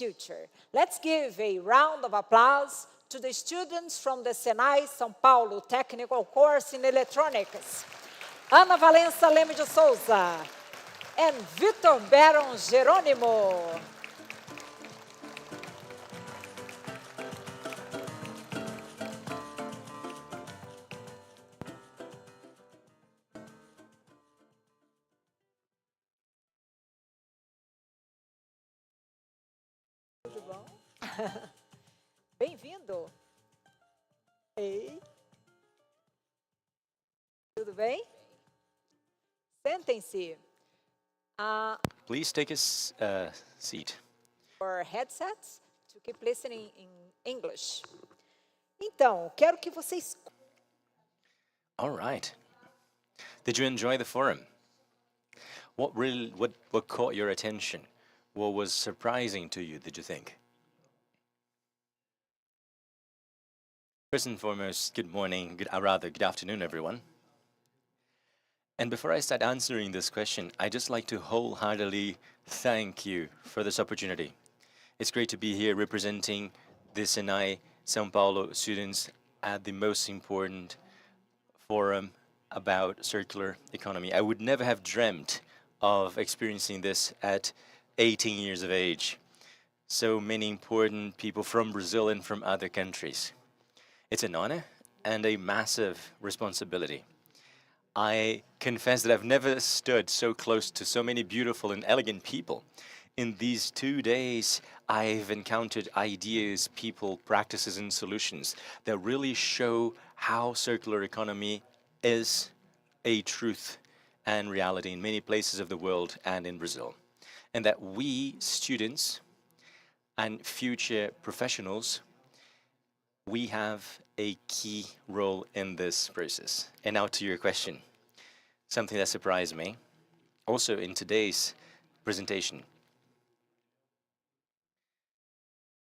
future. Let's give a round of applause to the students from the Senai São Paulo Technical Course in Electronics, Ana Valença Leme de Souza and Vitor Baron Jerônimo. Tudo bom? Bem-vindo. Ei. Tudo bem? Sentem-se. Please take a seat. For headsets to keep listening in English. Então, quero que vocês. All right. Did you enjoy the forum? What caught your attention? What was surprising to you, did you think? First and foremost, good morning, good afternoon, everyone. And before I start answering this question, I'd just like to wholeheartedly thank you for this opportunity. It's great to be here representing the Senai São Paulo students at the most important forum about circular economy. I would never have dreamt of experiencing this at 18 years of age. So many important people from Brazil and from other countries. It's an honor and a massive responsibility. I confess that I've never stood so close to so many beautiful and elegant people. In these 2 days, I've encountered ideas, people, practices, and solutions that really show how circular economy is a truth and reality in many places of the world and in Brazil. And that we, students and future professionals, we have a key role in this process. And now to your question, something that surprised me, also in today's presentation.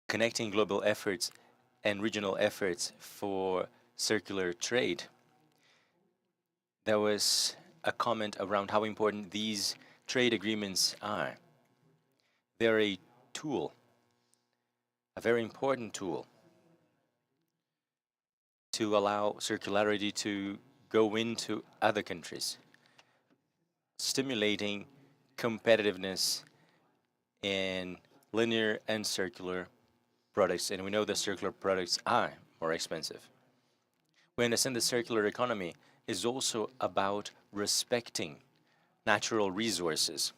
Connecting global efforts and regional efforts for circular trade. There was a comment around how important these trade agreements are. They're a tool, a very important tool, to allow circularity to go into other countries, stimulating competitiveness in linear and circular products. And we know that circular products are more expensive. We understand the circular economy is also about respecting natural resources,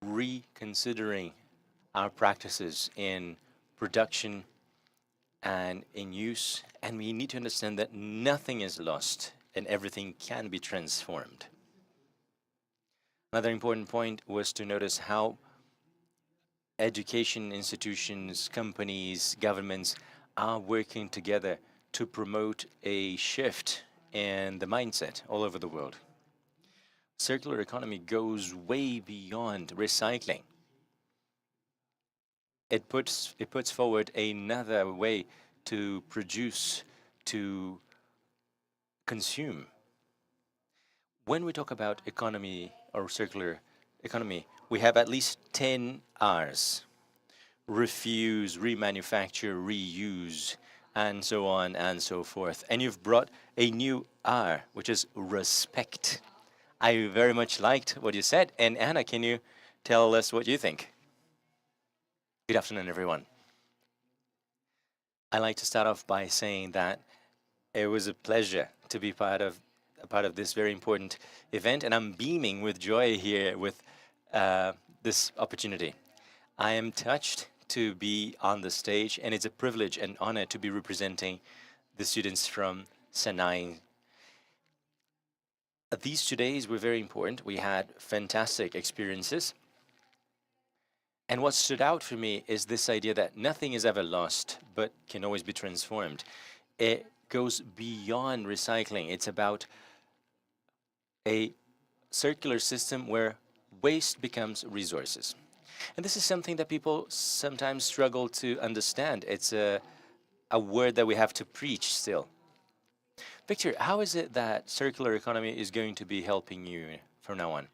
reconsidering our practices in production and in use, and we need to understand that nothing is lost and everything can be transformed. Another important point was to notice how education institutions, companies, governments are working together to promote a shift in the mindset all over the world. Circular economy goes way beyond recycling. It puts forward another way to produce, to consume. When we talk about economy or circular economy, we have at least 10 R's: refuse, remanufacture, reuse, and so on and so forth. And you've brought a new R, which is respect. I very much liked what you said. And Anna, can you tell us what you think? Good afternoon, everyone. I'd like to start off by saying that it was a pleasure to be part of this very important event, and I'm beaming with joy here with this opportunity. I am touched to be on the stage, and it's a privilege and honor to be representing the students from Senai. These 2 days were very important. We had fantastic experiences. And what stood out for me is this idea that nothing is ever lost, but can always be transformed. It goes beyond recycling. It's about a circular system where waste becomes resources. And this is something that people sometimes struggle to understand. It's a word that we have to preach still. Victor, how is it that circular economy is going to be helping you from now on?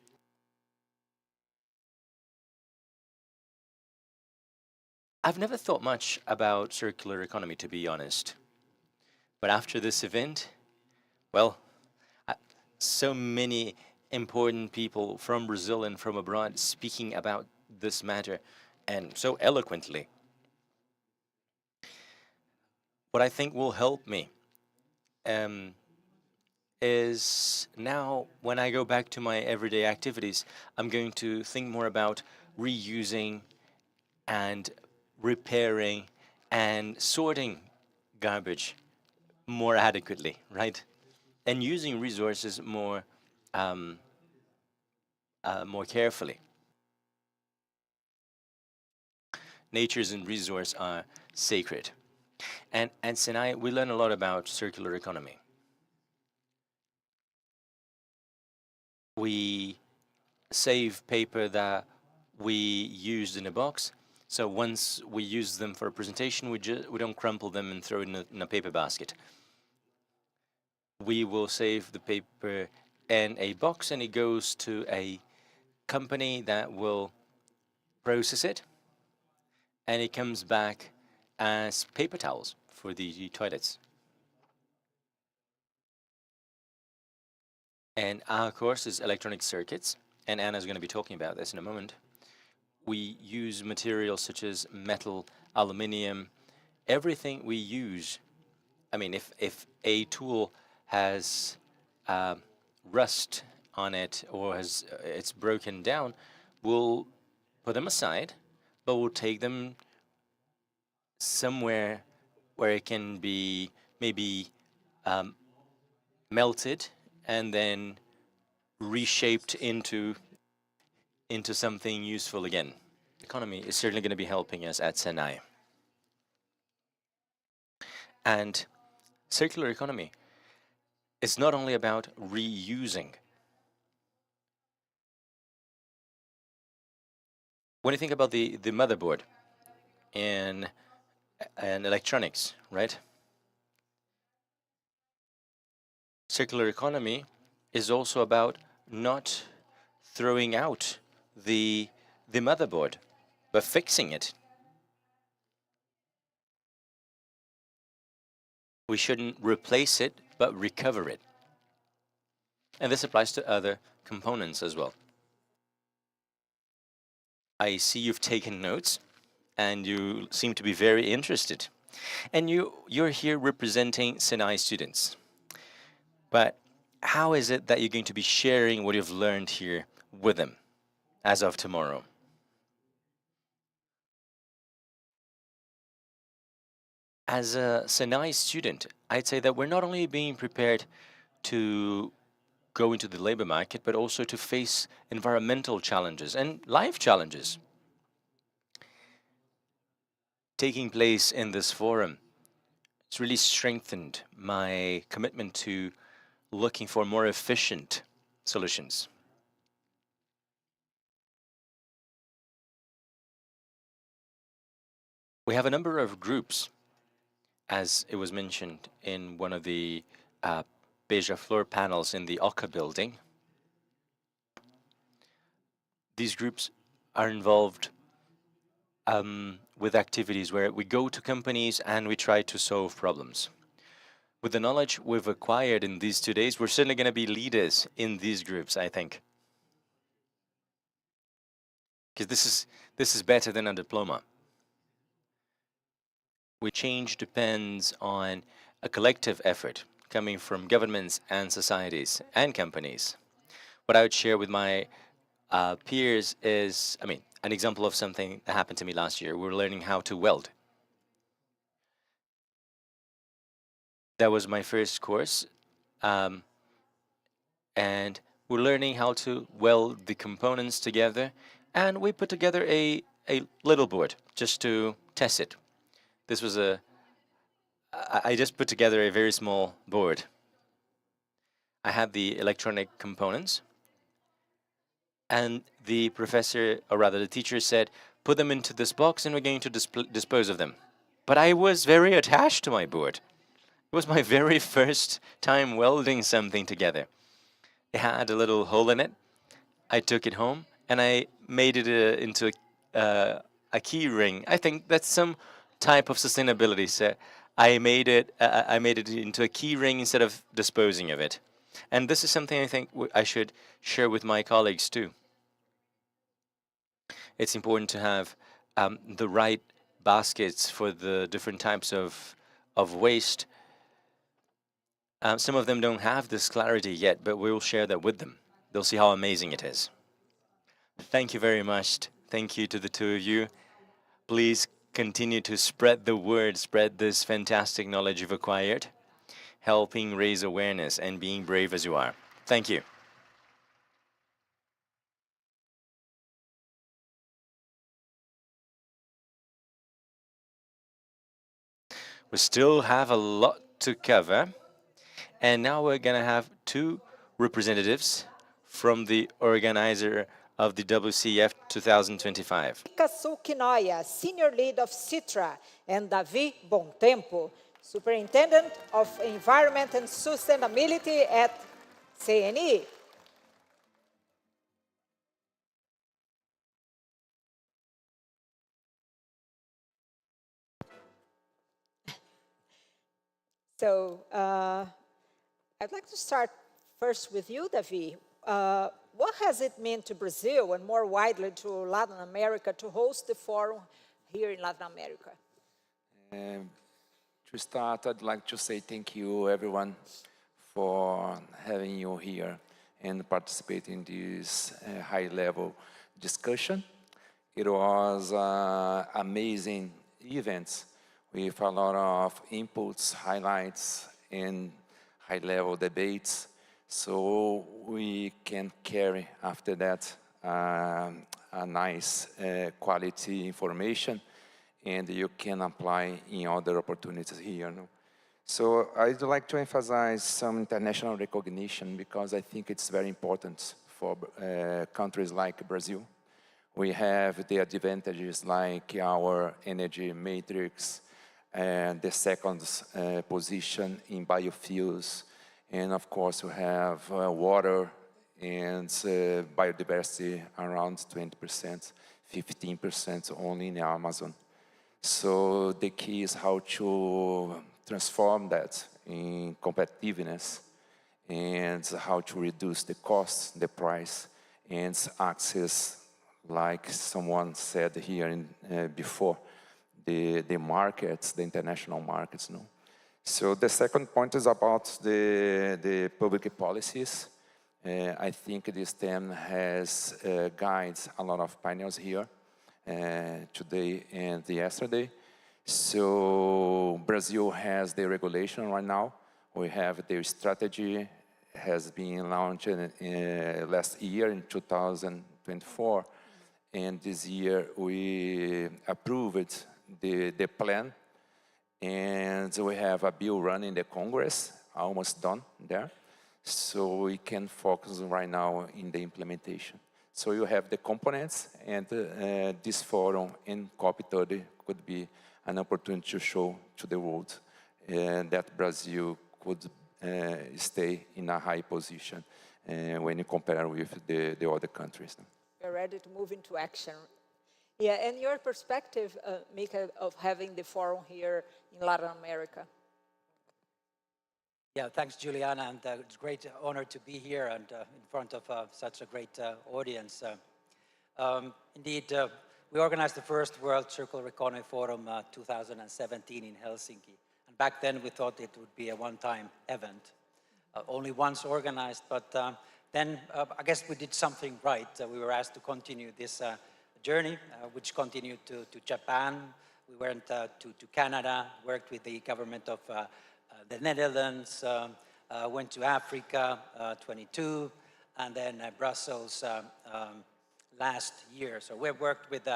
I've never thought much about circular economy, to be honest. But after this event, well, uh, so many important people from Brazil and from abroad speaking about this matter and so eloquently. What I think will help me um, is now when I go back to my everyday activities, I'm going to think more about reusing and repairing and sorting garbage more adequately, right? And using resources um, more carefully. Natures and resource are sacred. And Sinai, we learn a lot about circular economy. We save paper that we used in a box. So once we use them for a presentation, we don't crumple them and throw it in a paper basket. We will save the paper in a box and it goes to a company that will process it and it comes back as paper towels for the toilets. And our course is electronic circuits, and Anna's going to be talking about this in a moment. We use materials such as metal, aluminium, everything we use. I mean, if a tool has rust on it or it's broken down, we'll put them aside, but we'll take them somewhere where it can be maybe melted and then reshaped into something useful again. Economy is certainly going to be helping us at Senai. And circular economy is not only about reusing. When you think about the motherboard in electronics, right? Circular economy is also about not throwing out the motherboard, but fixing it. We shouldn't replace it, but recover it. And this applies to other components as well. I see you've taken notes and you seem to be very interested. And you're here representing Sinai students. But how is it that you're going to be sharing what you've learned here with them as of tomorrow? As a Sinai student, I'd say that we're not only being prepared to go into the labor market, but also to face environmental challenges and life challenges. Taking place in this forum, it's really strengthened my commitment to looking for more efficient solutions. We have a number of groups, as it was mentioned in one of the Beja floor panels in the Oca building. These groups are involved with activities where we go to companies and we try to solve problems. With the knowledge we've acquired in these 2 days, we're certainly going to be leaders in these groups, I think. Because this is better than a diploma. Change depends on a collective effort coming from governments and societies and companies. What I would share with my peers is, an example of something that happened to me last year. We were learning how to weld. That was my first course. And we're learning how to weld the components together. And we put together a little board just to test it. This was I just put together a very small board. I had the electronic components. And the professor, or rather the teacher said, put them into this box and we're going to dispose of them. But I was very attached to my board. It was my very first time welding something together. It had a little hole in it. I took it home and I made it into a key ring. I think that's some type of sustainability. So I made it into a key ring instead of disposing of it. And this is something I think I should share with my colleagues too. It's important to have the right baskets for the different types of waste. Some of them don't have this clarity yet, but we'll share that with them. They'll see how amazing it is. Thank you very much. Thank you to the two of you. Please continue to spread the word, spread this fantastic knowledge you've acquired, helping raise awareness and being brave as you are. Thank you. We still have a lot to cover. And now we're going to have two representatives from the organizer of the WCEF 2025. Sukinoya, Senior Lead of Sitra, and Davi Bontempo, Superintendent of Environment and Sustainability at CNE. So I'd like to start first with you, Davi. What has it meant to Brazil and more widely to Latin America to host the forum here in Latin America? To start, I'd like to say thank you, everyone, for having you here and participating in this high-level discussion. It was an amazing event with a lot of inputs, highlights, and high-level debates. So we can carry after that a nice quality information, and you can apply in other opportunities here. No? So I'd like to emphasize some international recognition because I think it's very important for countries like Brazil. We have the advantages like our energy matrix, and the second position in biofuels, and of course we have water and biodiversity around 20%, 15% only in the Amazon. So the key is how to transform that in competitiveness and how to reduce the cost, the price, and access, like someone said here before, the markets, the international markets. No? So the second point is about the public policies. I think this theme has guides a lot of panels here today and yesterday. So Brazil has the regulation right now. We have the strategy has been launched last year in 2024. And this year we approved the plan, and we have a bill running in the Congress, almost done there. So we can focus right now in the implementation. So you have the components, and this forum in COP30 could be an opportunity to show to the world that Brazil could stay in a high position when you compare with the other countries. We're ready to move into action. Yeah, and your perspective, Mika, of having the forum here in Latin America. Yeah, thanks, Juliana, and it's a great honor to be here and in front of such a great audience. Indeed, we organized the first World Circular Economy Forum 2017 in Helsinki. And back then we thought it would be a one-time event, only once organized, but then I guess we did something right. We were asked to continue this journey, which continued to Japan. We went to Canada, worked with the government of the Netherlands, went to Africa 22, and then Brussels last year. So we've worked with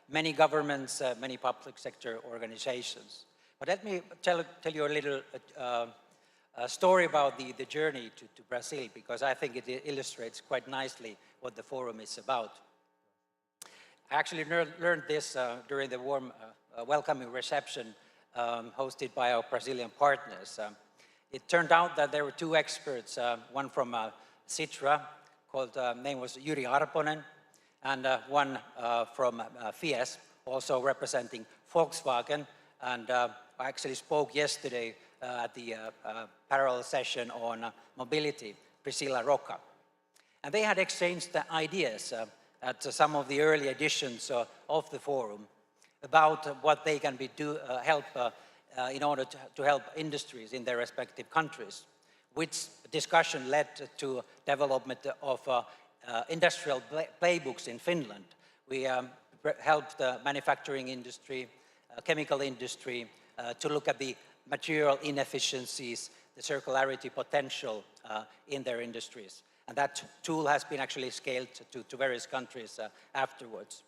many governments, many public sector organizations. But let me tell you a little story about the journey to Brazil, because I think it illustrates quite nicely what the forum is about. I actually learned this during the warm welcoming reception hosted by our Brazilian partners. It turned out that there were two experts, one from Sitra, name was Jyri Arponen, and one from FIES, also representing Volkswagen. And I actually spoke yesterday at the parallel session on mobility, Priscilla Rocca. And they had exchanged ideas at some of the early editions of the forum about what they can help in order to help industries in their respective countries, which discussion led to development of industrial playbooks in Finland. We helped the manufacturing industry, chemical industry, to look at the material inefficiencies, the circularity potential in their industries. And that tool has been actually scaled to various countries afterwards.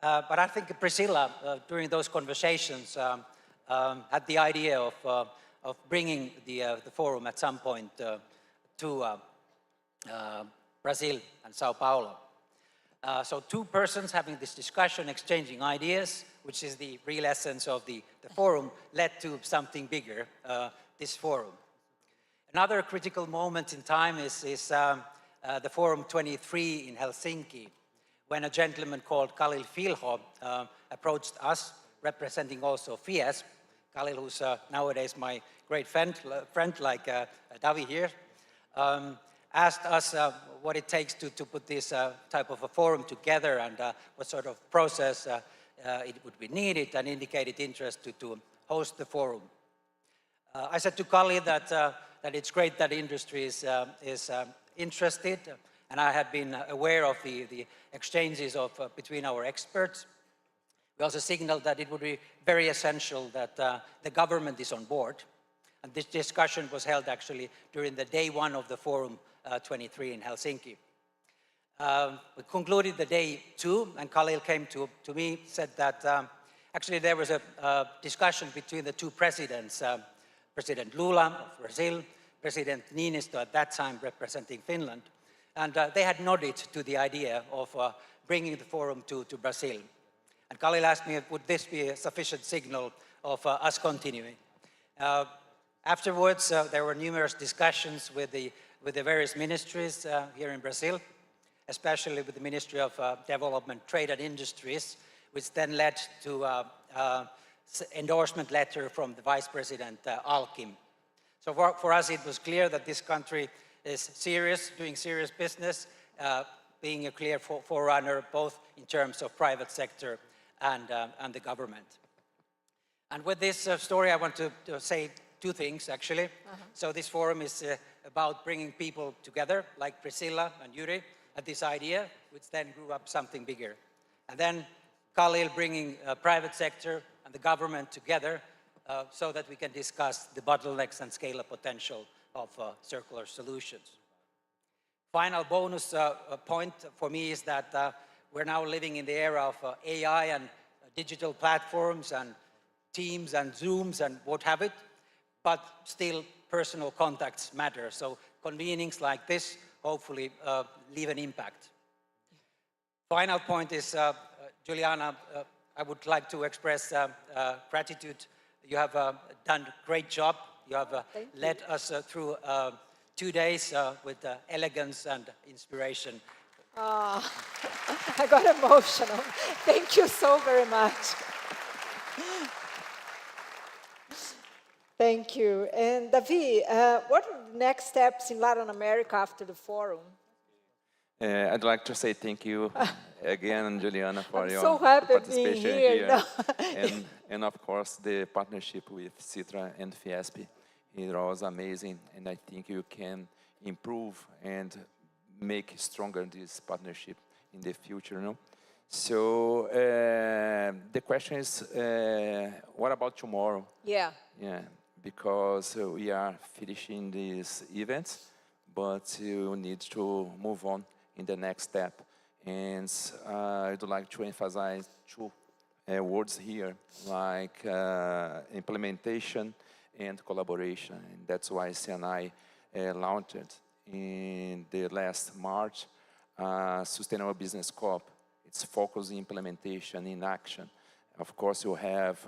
But I think Priscilla, during those conversations, had the idea of bringing the forum at some point to Brazil and Sao Paulo. So two persons having this discussion, exchanging ideas, which is the real essence of the forum, led to something bigger, this forum. Another critical moment in time is the Forum 23 in Helsinki, when a gentleman called Khalil Filho approached us, representing also FIES. Khalil, who's nowadays my great friend like Davi here, asked us what it takes to put this type of a forum together and what sort of process it would be needed, and indicated interest to host the forum. I said to Khalil that it's great that the industry is interested, and I had been aware of the exchanges between our experts. We also signaled that it would be very essential that the government is on board. And this discussion was held actually during the day one of the Forum 23 in Helsinki. We concluded the day two, and Khalil came to me, said that actually there was a discussion between the two presidents, President Lula of Brazil, President Niinistö at that time representing Finland, and they had nodded to the idea of bringing the forum to Brazil. And Khalil asked me, would this be a sufficient signal of us continuing? Afterwards, there were numerous discussions with the various ministries here in Brazil, especially with the Ministry of Development, Trade and Industries, which then led to endorsement letter from the Vice President Alkim. So for us, it was clear that this country is serious, doing serious business, being a clear forerunner both in terms of private sector and the government. And with this story, I want to say two things, actually. So this forum is about bringing people together, like Priscilla and Yuri, had this idea, which then grew up something bigger. And then Khalil bringing private sector and the government together so that we can discuss the bottlenecks and scale-up potential of circular solutions. Final bonus point for me is that we're now living in the era of AI and digital platforms and Teams and Zooms and what have it, but still personal contacts matter. So convenings like this hopefully leave an impact. Final point is, Juliana, I would like to express gratitude. You have done a great job. You have led us through 2 days with elegance and inspiration. I got emotional. Thank you so very much. Thank you. And Davi, what are the next steps in Latin America after the forum? I'd like to say thank you again, Juliana, for your being participation here. and of course the partnership with Sitra and Fiesp. It was amazing, and I think you can improve and make stronger this partnership in the future. No? So the question is, what about tomorrow? Yeah. Yeah, because we are finishing these events, but you need to move on in the next step. And I'd like to emphasize two words here, like implementation and collaboration. And that's why CNI launched in the last March Sustainable Business Corp. It's focused on implementation in action. Of course, you have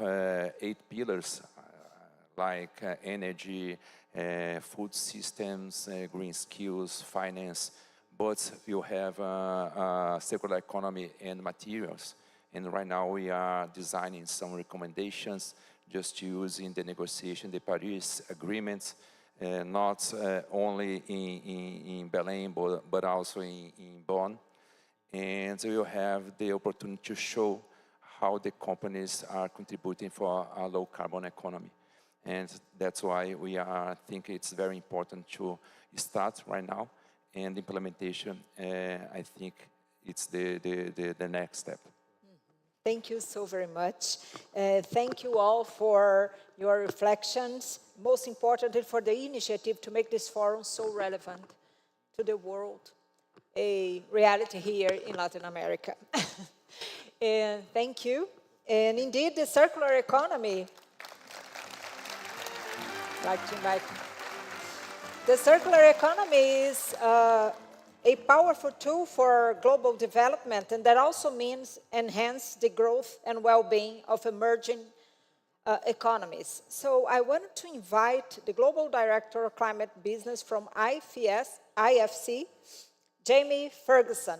8 pillars like energy, food systems, green skills, finance, but you have circular economy and materials. And right now we are designing some recommendations just using the negotiation, the Paris agreements, not only in Belém, but also in Bonn. And we will have the opportunity to show how the companies are contributing for a low carbon economy. And that's why I think it's very important to start right now. And implementation, I think it's the next step. Thank you so very much. Thank you all for your reflections, most importantly for the initiative to make this forum so relevant to the world, a reality here in Latin America. And thank you. And indeed, the circular economy, I'd like to invite. The circular economy is a powerful tool for global development, and that also means enhance the growth and well-being of emerging economies. So I wanted to invite the Global Director of Climate Business from IFC, Jamie Ferguson.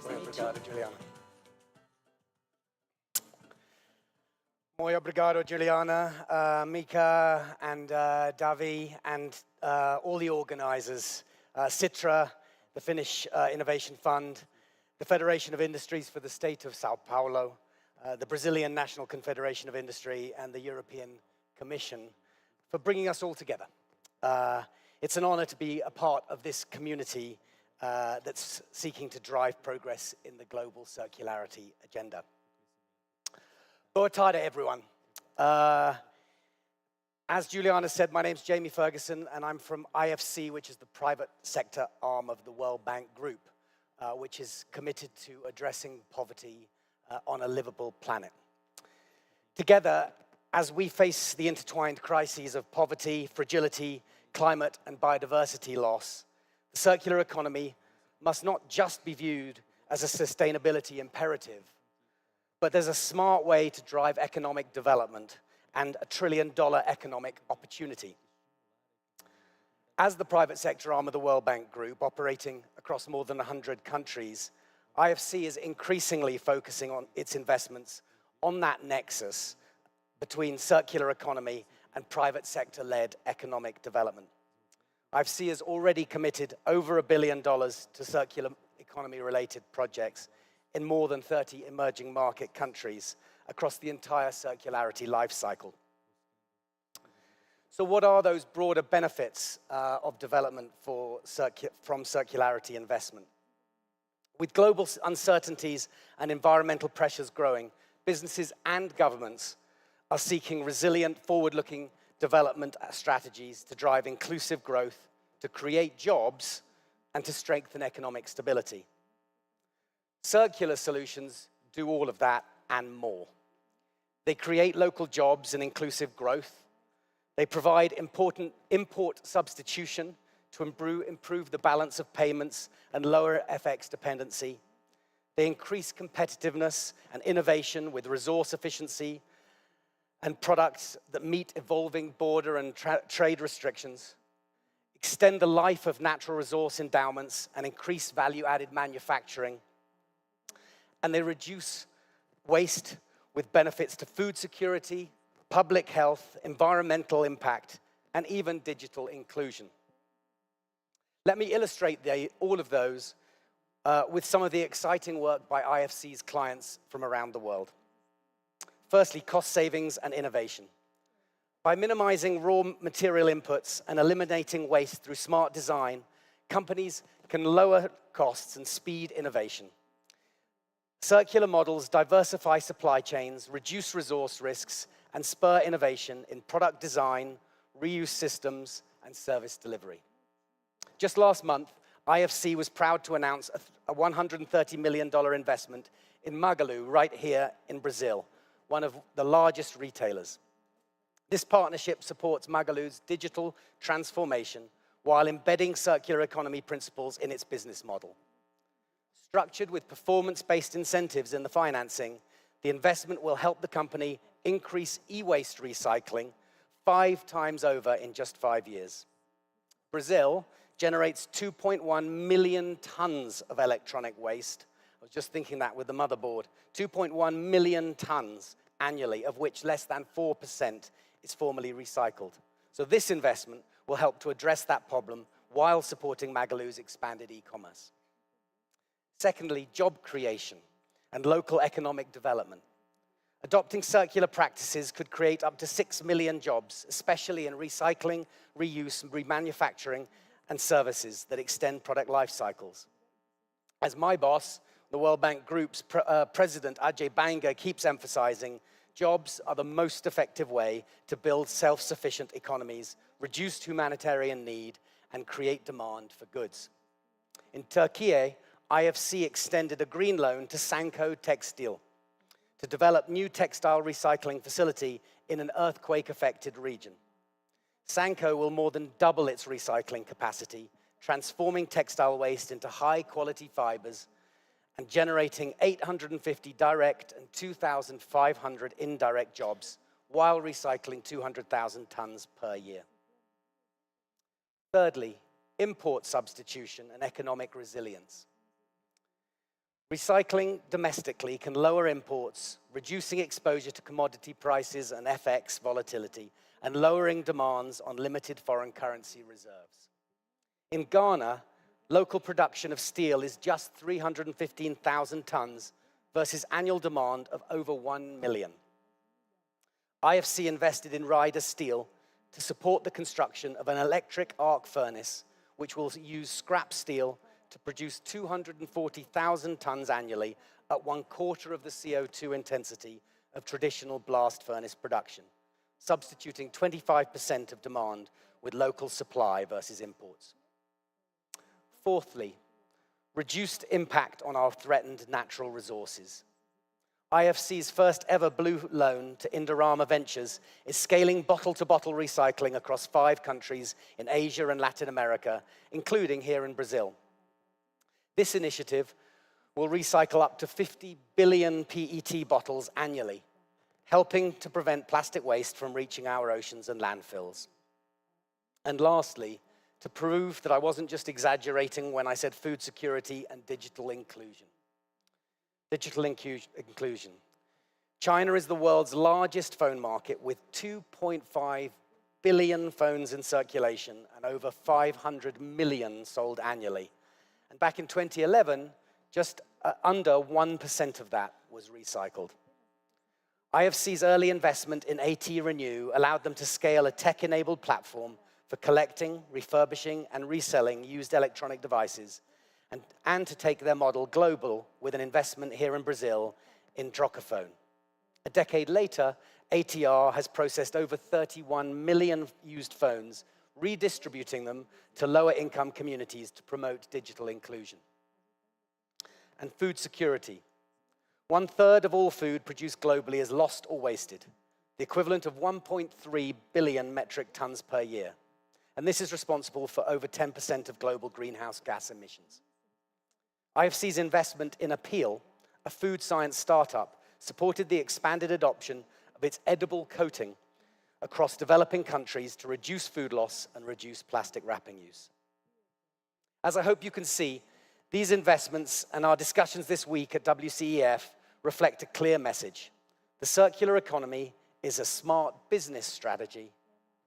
Obrigado, Juliana. Muy obrigado, Juliana, Mika, and Davi, and all the organisers, Sitra, the Finnish Innovation Fund, the Federation of Industries for the State of Sao Paulo, the Brazilian National Confederation of Industry, and the European Commission for bringing us all together. It's an honour to be a part of this community that's seeking to drive progress in the global circularity agenda. Boa tarde, everyone. As Juliana said, my name's Jamie Ferguson, and I'm from IFC, which is the private sector arm of the World Bank Group, which is committed to addressing poverty on a livable planet. Together, as we face the intertwined crises of poverty, fragility, climate, and biodiversity loss, the circular economy must not just be viewed as a sustainability imperative, but there's a smart way to drive economic development and a $1 trillion economic opportunity. As the private sector arm of the World Bank Group, operating across more than 100 countries, IFC is increasingly focusing on its investments on that nexus between circular economy and private sector-led economic development. IFC has already committed over $1 billion to circular economy-related projects in more than 30 emerging market countries across the entire circularity life cycle. So what are those broader benefits of development from circularity investment? With global uncertainties and environmental pressures growing, businesses and governments are seeking resilient, forward-looking development strategies to drive inclusive growth, to create jobs, and to strengthen economic stability. Circular solutions do all of that and more. They create local jobs and inclusive growth. They provide important import substitution to improve the balance of payments and lower FX dependency. They increase competitiveness and innovation with resource efficiency and products that meet evolving border and trade restrictions, extend the life of natural resource endowments and increase value-added manufacturing. And they reduce waste with benefits to food security, public health, environmental impact, and even digital inclusion. Let me illustrate all of those with some of the exciting work by IFC's clients from around the world. Firstly, cost savings and innovation. By minimizing raw material inputs and eliminating waste through smart design, companies can lower costs and speed innovation. Circular models diversify supply chains, reduce resource risks, and spur innovation in product design, reuse systems, and service delivery. Just last month, IFC was proud to announce a $130 million investment in Magalu right here in Brazil, one of the largest retailers. This partnership supports Magalu's digital transformation while embedding circular economy principles in its business model. Structured with performance-based incentives in the financing, the investment will help the company increase e-waste recycling 5 times over in just 5 years. Brazil generates 2.1 million tons of electronic waste. I was just thinking that with the motherboard. 2.1 million tons annually, of which less than 4% is formally recycled. So this investment will help to address that problem while supporting Magalu's expanded e-commerce. Secondly, job creation and local economic development. Adopting circular practices could create up to 6 million jobs, especially in recycling, reuse, remanufacturing, and services that extend product life cycles. As my boss, the World Bank Group's president, Ajay Banga, keeps emphasizing, jobs are the most effective way to build self-sufficient economies, reduce humanitarian need, and create demand for goods. In Turkey, IFC extended a green loan to Sanko Textile to develop new textile recycling facility in an earthquake-affected region. Sanko will more than double its recycling capacity, transforming textile waste into high-quality fibers and generating 850 direct and 2,500 indirect jobs while recycling 200,000 tons per year. Thirdly, import substitution and economic resilience. Recycling domestically can lower imports, reducing exposure to commodity prices and FX volatility, and lowering demands on limited foreign currency reserves. In Ghana, local production of steel is just 315,000 tons versus annual demand of over 1 million. IFC invested in Ryder Steel to support the construction of an electric arc furnace, which will use scrap steel to produce 240,000 tons annually at 1/4 of the CO2 intensity of traditional blast furnace production, substituting 25% of demand with local supply versus imports. Fourthly, reduced impact on our threatened natural resources. IFC's first ever blue loan to Indorama Ventures is scaling bottle-to-bottle recycling across 5 countries in Asia and Latin America, including here in Brazil. This initiative will recycle up to 50 billion PET bottles annually, helping to prevent plastic waste from reaching our oceans and landfills. And lastly, to prove that I wasn't just exaggerating when I said food security and digital inclusion. Digital inclusion. China is the world's largest phone market with 2.5 billion phones in circulation and over 500 million sold annually. And back in 2011, just under 1% of that was recycled. IFC's early investment in AT Renew allowed them to scale a tech-enabled platform for collecting, refurbishing, and reselling used electronic devices, and to take their model global with an investment here in Brazil in Trocafone. A decade later, ATR has processed over 31 million used phones, redistributing them to lower-income communities to promote digital inclusion. And food security. 1/3 of all food produced globally is lost or wasted, the equivalent of 1.3 billion metric tons per year. And this is responsible for over 10% of global greenhouse gas emissions. IFC's investment in Appeal, a food science startup, supported the expanded adoption of its edible coating across developing countries to reduce food loss and reduce plastic wrapping use. As I hope you can see, these investments and our discussions this week at WCEF reflect a clear message. The circular economy is a smart business strategy,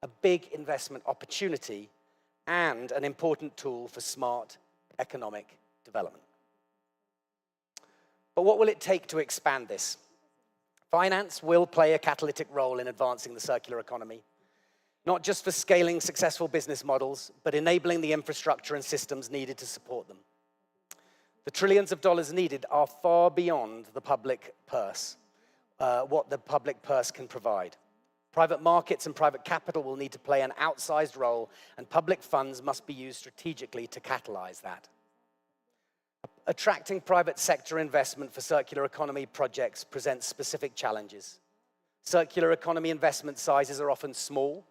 a big investment opportunity, and an important tool for smart economic development. But what will it take to expand this? Finance will play a catalytic role in advancing the circular economy, not just for scaling successful business models, but enabling the infrastructure and systems needed to support them. The trillions of dollars needed are far beyond the public purse, what the public purse can provide. Private markets and private capital will need to play an outsized role, and public funds must be used strategically to catalyze that. Attracting private sector investment for circular economy projects presents specific challenges. Circular economy investment sizes are often small,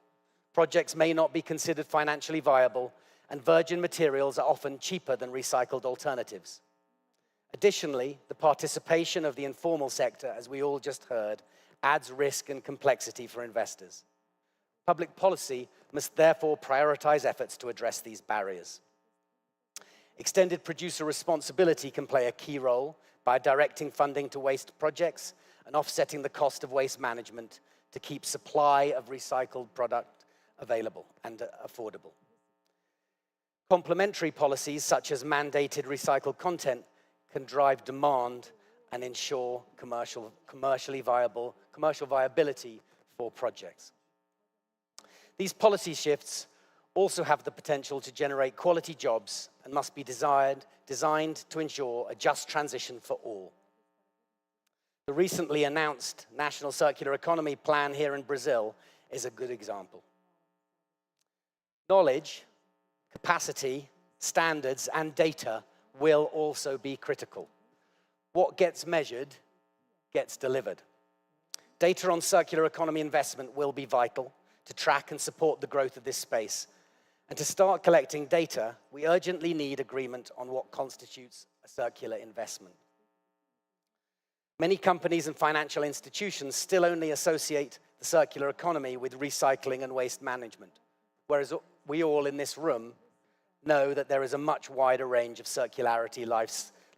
projects may not be considered financially viable, and virgin materials are often cheaper than recycled alternatives. Additionally, the participation of the informal sector, as we all just heard, adds risk and complexity for investors. Public policy must therefore prioritize efforts to address these barriers. Extended producer responsibility can play a key role by directing funding to waste projects and offsetting the cost of waste management to keep supply of recycled product available and affordable. Complementary policies such as mandated recycled content can drive demand and ensure commercial viability for projects. These policy shifts also have the potential to generate quality jobs and must be designed to ensure a just transition for all. The recently announced National Circular Economy Plan here in Brazil is a good example. Knowledge, capacity, standards, and data will also be critical. What gets measured gets delivered. Data on circular economy investment will be vital to track and support the growth of this space. And to start collecting data, we urgently need agreement on what constitutes a circular investment. Many companies and financial institutions still only associate the circular economy with recycling and waste management, whereas we all in this room know that there is a much wider range of circularity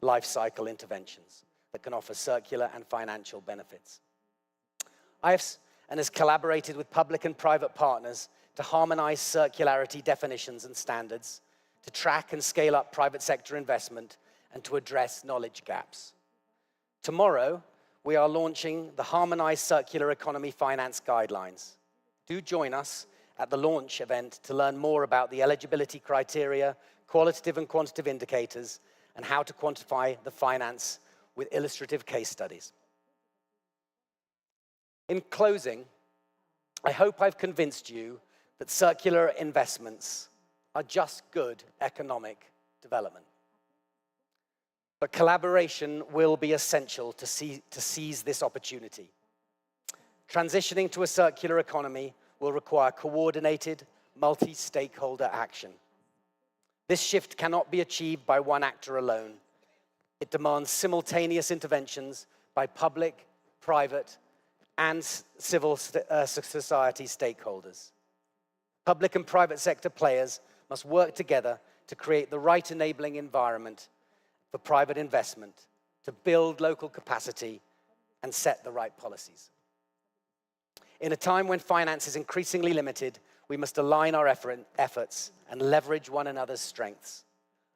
life cycle interventions that can offer circular and financial benefits. IFS has collaborated with public and private partners to harmonize circularity definitions and standards, to track and scale up private sector investment, and to address knowledge gaps. Tomorrow, we are launching the Harmonized Circular Economy Finance Guidelines. Do join us at the launch event to learn more about the eligibility criteria, qualitative and quantitative indicators, and how to quantify the finance with illustrative case studies. In closing, I hope I've convinced you that circular investments are just good economic development. But collaboration will be essential to seize this opportunity. Transitioning to a circular economy will require coordinated, multi-stakeholder action. This shift cannot be achieved by one actor alone. It demands simultaneous interventions by public, private, and civil society stakeholders. Public and private sector players must work together to create the right enabling environment for private investment, to build local capacity and set the right policies. In a time when finance is increasingly limited, we must align our efforts and leverage one another's strengths.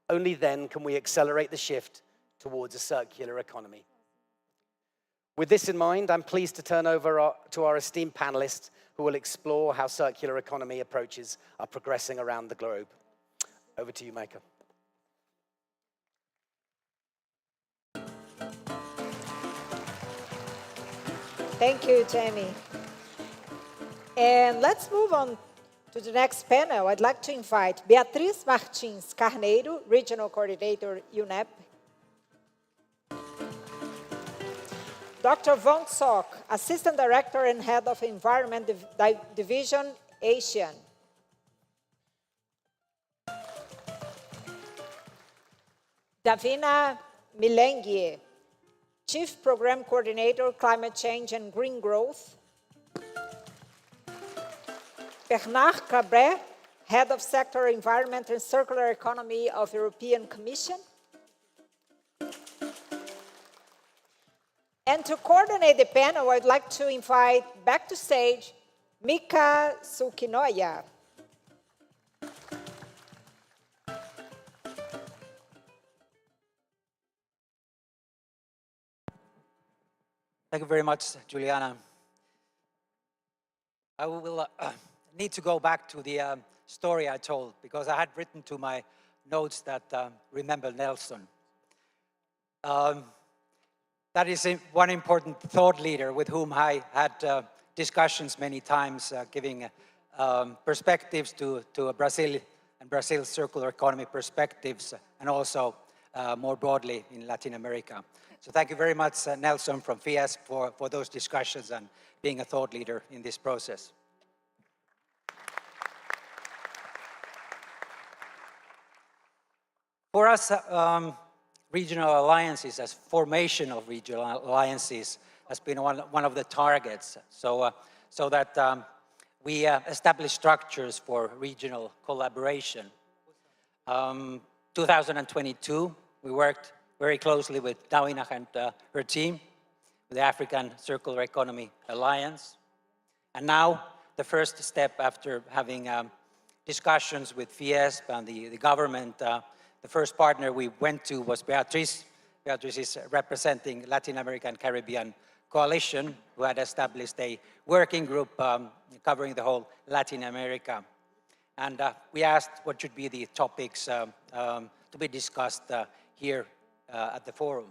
Only then can we accelerate the shift towards a circular economy. With this in mind, I'm pleased to turn over to our esteemed panelists who will explore how circular economy approaches are progressing around the globe. Over to you, Maika. Thank you, Jamie. And let's move on to the next panel. I'd like to invite Beatriz Martins Carneiro, Regional Coordinator, UNEP. Dr. Vong Sok, Assistant Director and Head of Environment Division, ASEAN. Davina Milengie, Chief Program Coordinator, Climate Change and Green Growth. Bernard Cabret, Head of Sector Environment and Circular Economy of European Commission. And to coordinate the panel, I'd like to invite back to stage Mika Sulkinoya. Thank you very much, Juliana. I will need to go back to the story I told, because I had written to my notes that remember Nelson. That is one important thought leader with whom I had discussions many times, giving perspectives to Brazil and Brazil's circular economy perspectives, and also more broadly in Latin America. So thank you very much, Nelson from FIES, for those discussions and being a thought leader in this process. For us, regional alliances, as formation of regional alliances, has been one of the targets. So that we established structures for regional collaboration. 2022, we worked very closely with Dawinach and her team, with the African Circular Economy Alliance. And now, the first step after having discussions with FIESP and the government, the first partner we went to was Beatriz. Beatriz is representing Latin American Caribbean Coalition, who had established a working group covering the whole Latin America. And we asked what should be the topics to be discussed here at the forum.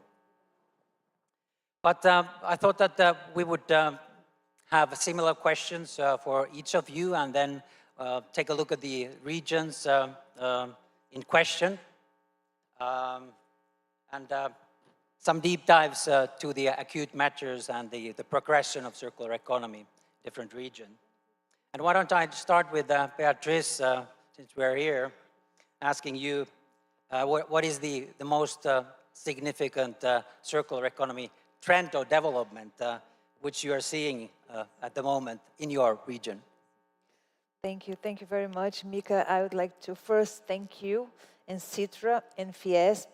But I thought that we would have similar questions for each of you, and then take a look at the regions in question, and some deep dives to the acute matters and the progression of circular economy, different region. And why don't I start with Beatriz, since we're here, asking you what is the most significant circular economy trend or development which you are seeing at the moment in your region? Thank you very much, Mika. I would like to first thank you and Sitra and FIESP,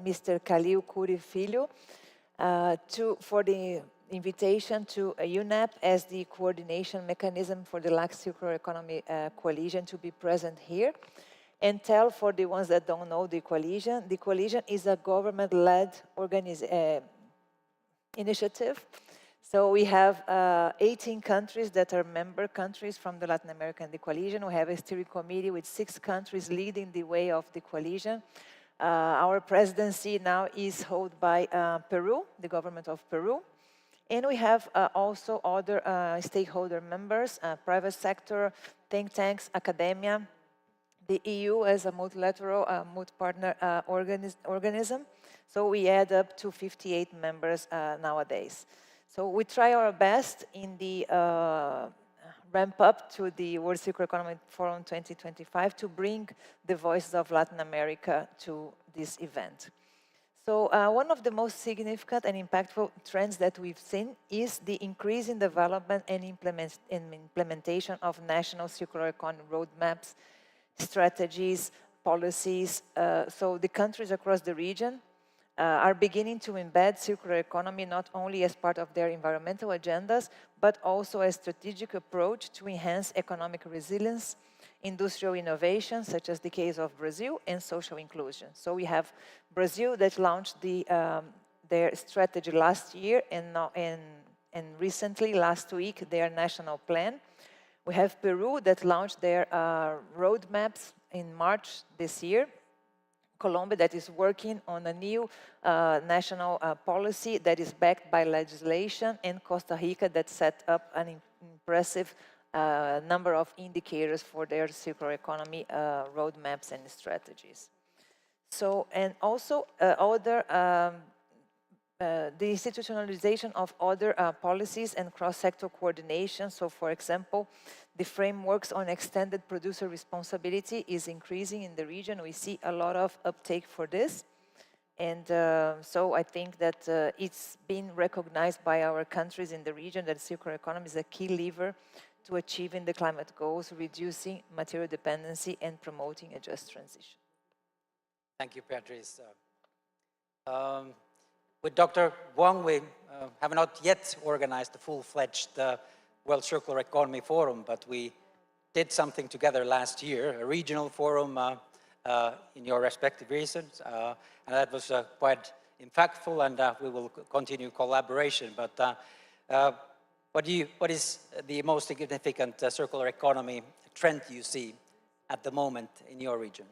Mr. Calil Curi Filho, for the invitation to UNEP as the coordination mechanism for the LAC Circular Economy Coalition to be present here. And tell for the ones that don't know the coalition is a government-led initiative. So we have 18 countries that are member countries from the Latin American coalition. We have a steering committee with 6 countries leading the way of the coalition. Our presidency now is held by Peru, the government of Peru. And we have also other stakeholder members, private sector, think tanks, academia, the EU as a multilateral, multi-partner organism. So we add up to 58 members nowadays. So we try our best in the ramp up to the World Circular Economy Forum 2025 to bring the voices of Latin America to this event. So one of the most significant and impactful trends that we've seen is the increase in development and implementation of national circular economy roadmaps, strategies, policies. So the countries across the region are beginning to embed circular economy not only as part of their environmental agendas, but also a strategic approach to enhance economic resilience, industrial innovation, such as the case of Brazil, and social inclusion. So we have Brazil that launched their strategy last year, and recently, last week, their national plan. We have Peru that launched their roadmaps in March this year. Colombia that is working on a new national policy that is backed by legislation, and Costa Rica that set up an impressive number of indicators for their circular economy roadmaps and strategies. So, and also the institutionalization of other policies and cross-sector coordination. So, for example, the frameworks on extended producer responsibility is increasing in the region. We see a lot of uptake for this. And so I think that it's been recognized by our countries in the region that circular economy is a key lever to achieving the climate goals, reducing material dependency, and promoting a just transition. Thank you, Beatriz. With Dr. Wong, we have not yet organized the full-fledged World Circular Economy Forum, but we did something together last year, a regional forum in your respective regions, and that was quite impactful, and we will continue collaboration. But what is the most significant circular economy trend you see at the moment in your region?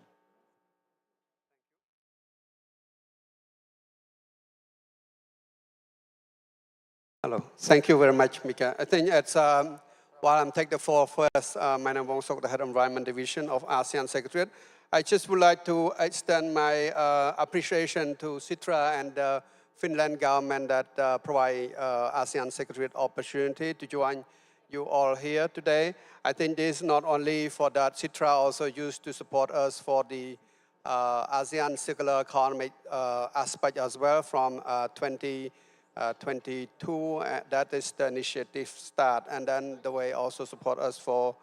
Hello. Thank you very much, Mika. I think it's, while I'm taking the floor first, my name is Wong Sok, the Head of Environment Division of ASEAN Secretariat. I just would like to extend my appreciation to Sitra and the Finland government that provide ASEAN Secretariat opportunity to join you all here today. I think this is not only for that, Sitra also used to support us for the ASEAN circular economic aspect as well from 22. That is the initiative start. And then the way also support us for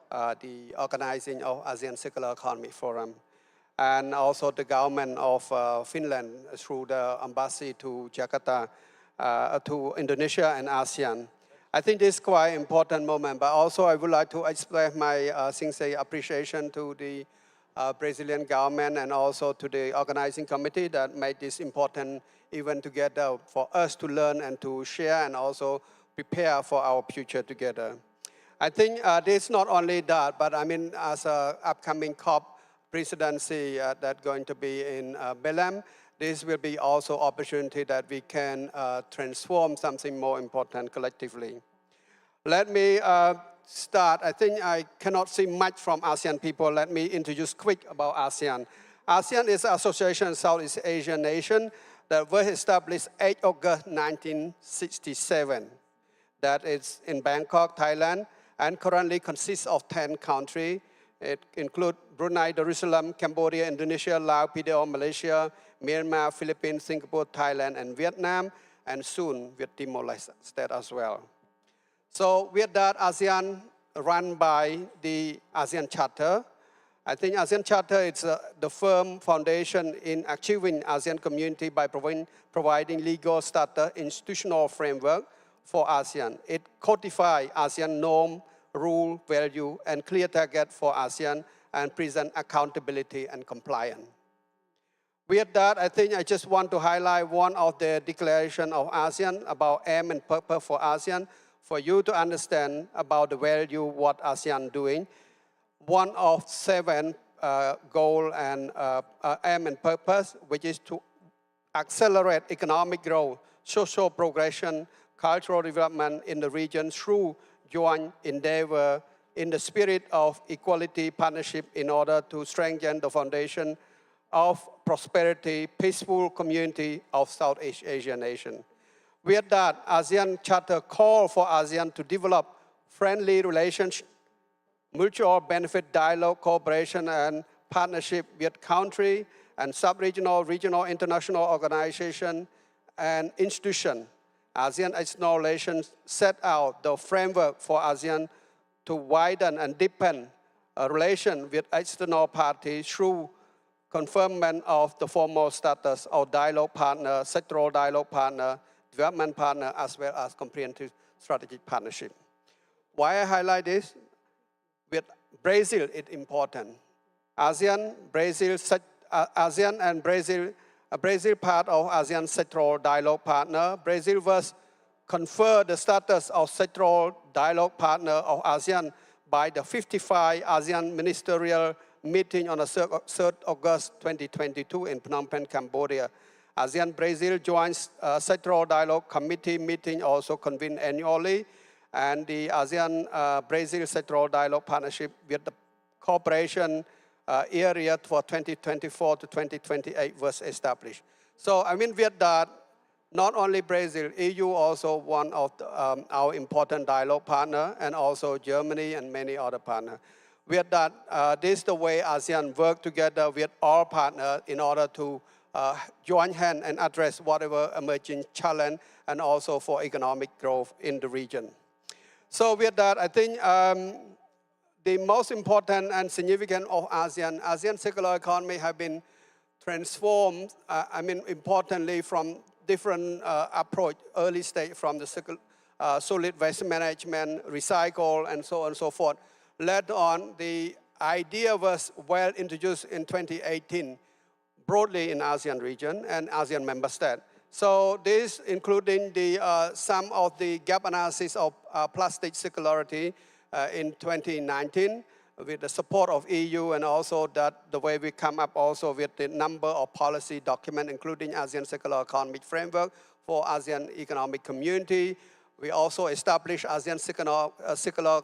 the organizing of ASEAN Circular Economy Forum. And also the government of Finland through the embassy to Jakarta, to Indonesia and ASEAN. I think this is quite an important moment, but also I would like to express my sincere appreciation to the Brazilian government and also to the organizing committee that made this important event together for us to learn and to share and also prepare for our future together. I think this not only that, but I mean as an upcoming COP presidency that's going to be in Belém, this will be also opportunity that we can transform something more important collectively. Let me start. I think I cannot see much from ASEAN people. Let me introduce quick about ASEAN. ASEAN is an association of Southeast Asian nations that was established 8 August 1967. That is in Bangkok, Thailand, and currently consists of 10 countries. It includes Brunei, Darussalam, Cambodia, Indonesia, Laos, PDO, Malaysia, Myanmar, Philippines, Singapore, Thailand, and Vietnam, and soon with Timor-Leste as well. So with that, ASEAN run by the ASEAN Charter. I think ASEAN Charter is the firm foundation in achieving ASEAN community by providing legal status, institutional framework for ASEAN. It codifies ASEAN norm, rule, value, and clear target for ASEAN and present accountability and compliance. With that, I think I just want to highlight one of the declaration of ASEAN about aim and purpose for ASEAN for you to understand about the value what ASEAN doing. One of 7 goal and aim and purpose, which is to accelerate economic growth, social progression, cultural development in the region through joint endeavor in the spirit of equality partnership in order to strengthen the foundation of prosperity, peaceful community of Southeast Asian nation. With that, ASEAN Charter call for ASEAN to develop friendly relations, mutual benefit dialogue, cooperation, and partnership with country and sub-regional, regional, international organization and institution. ASEAN external relations set out the framework for ASEAN to widen and deepen a relation with external parties through conferment of the formal status of dialogue partner, sectoral dialogue partner, development partner, as well as comprehensive strategic partnership. Why I highlight this? With Brazil, it's important. ASEAN and Brazil part of ASEAN sectoral dialogue partner. Brazil was conferred the status of sectoral dialogue partner of ASEAN by the 55 ASEAN ministerial meeting on the 3rd August 2022 in Phnom Penh, Cambodia. ASEAN-Brazil joint sectoral dialogue committee meeting also convened annually, and the ASEAN-Brazil sectoral dialogue partnership with the cooperation area for 2024 to 2028 was established. So I mean with that, not only Brazil, EU also one of our important dialogue partner, and also Germany and many other partners. With that, this is the way ASEAN work together with all partners in order to join hands and address whatever emerging challenge and also for economic growth in the region. So with that, I think the most important and significant of ASEAN circular economy have been transformed, importantly from different approach, early stage from the solid waste management, recycle, and so on and so forth. Later on, the idea was well introduced in 2018, broadly in ASEAN region and ASEAN member states. So this including the some of the gap analysis of plastic circularity in 2019 with the support of EU, and also that the way we come up also with the number of policy documents, including ASEAN Circular Economic Framework for ASEAN Economic Community. We also established ASEAN Circular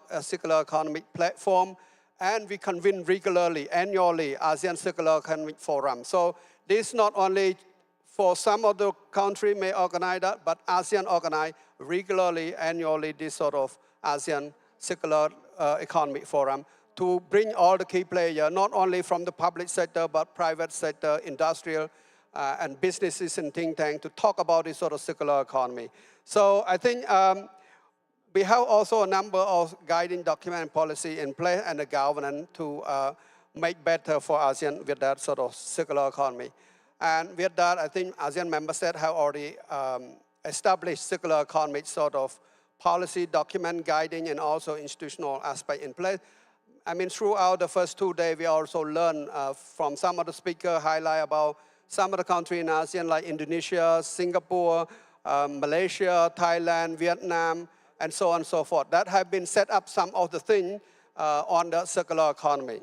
Economic Platform, and we convene regularly, annually, ASEAN Circular Economic Forum. So this not only for some of the countries may organize that, but ASEAN organize regularly, annually, this sort of ASEAN Circular Economic Forum to bring all the key players, not only from the public sector, but private sector, industrial, and businesses and think tanks to talk about this sort of circular economy. So I think we have also a number of guiding document and policy in place and the governance to make better for ASEAN with that sort of circular economy. And with that, I think ASEAN member states have already established circular economy sort of policy document guiding and also institutional aspect in place. I mean, throughout the first 2 days, we also learned from some of the speakers highlight about some of the countries in ASEAN like Indonesia, Singapore, Malaysia, Thailand, Vietnam, and so on and so forth, that have been set up some of the things on the circular economy.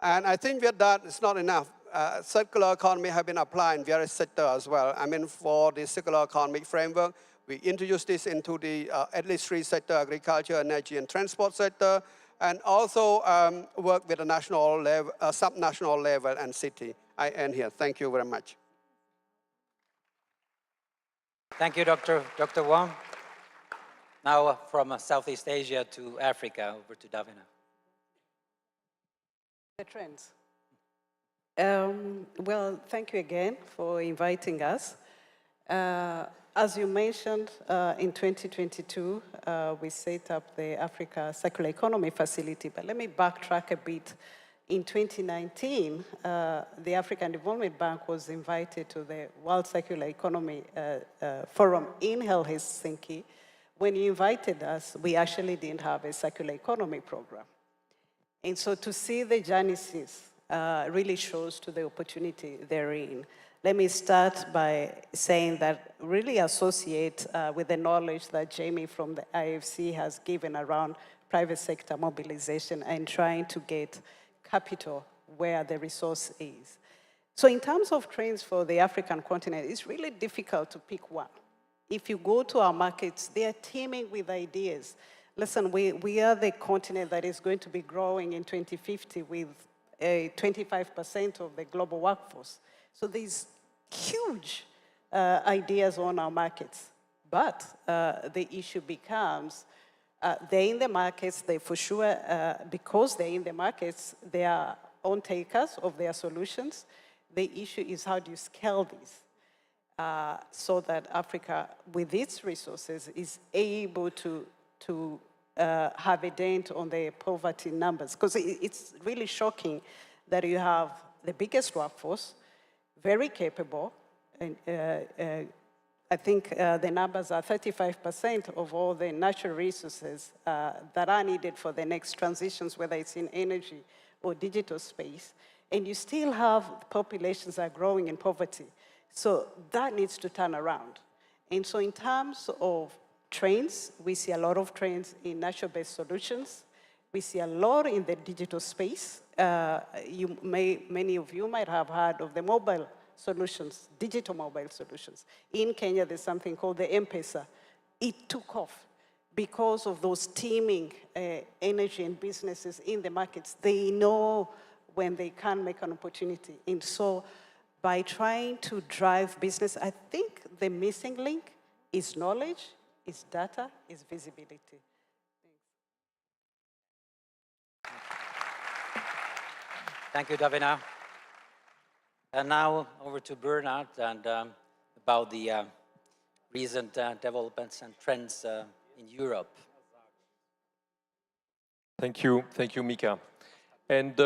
And I think with that, it's not enough. Circular economy have been applied in various sectors as well. I mean, for the circular economic framework, we introduced this into the at least 3 sectors, agriculture, energy, and transport sector, and also work with the national level, subnational level, and city. I end here. Thank you very much. Thank you, Dr. Wong. Now from Southeast Asia to Africa, over to Davina. The trends. Well, thank you again for inviting us. As you mentioned, in 2022, we set up the Africa Circular Economy Facility, but let me backtrack a bit. In 2019, the African Development Bank was invited to the World Circular Economy Forum in Helsinki. When you invited us, we actually didn't have a circular economy program. And so to see the journey since really shows to the opportunity therein. Let me start by saying that really associate with the knowledge that Jamie from the IFC has given around private sector mobilization and trying to get capital where the resource is. So in terms of trends for the African continent, it's really difficult to pick one. If you go to our markets, they are teeming with ideas. Listen, we are the continent that is going to be growing in 2050 with 25% of the global workforce. So there's huge ideas on our markets. But the issue becomes, they're in the markets, they for sure, because they're in the markets, they are own takers of their solutions. The issue is how do you scale this so that Africa, with its resources, is able to have a dent on the poverty numbers. Because it's really shocking that you have the biggest workforce, very capable, and I think the numbers are 35% of all the natural resources that are needed for the next transitions, whether it's in energy or digital space. And you still have populations that are growing in poverty. So that needs to turn around. And so in terms of trends, we see a lot of trends in natural-based solutions. We see a lot in the digital space. Many of you might have heard of the mobile solutions, digital mobile solutions. In Kenya, there's something called the M-Pesa. It took off because of those teeming energy and businesses in the markets. They know when they can make an opportunity. And so by trying to drive business, I think the missing link is knowledge, is data, is visibility. Thank you, Davina. And now over to Bernard and about the recent developments and trends in Europe. Thank you, Mika. And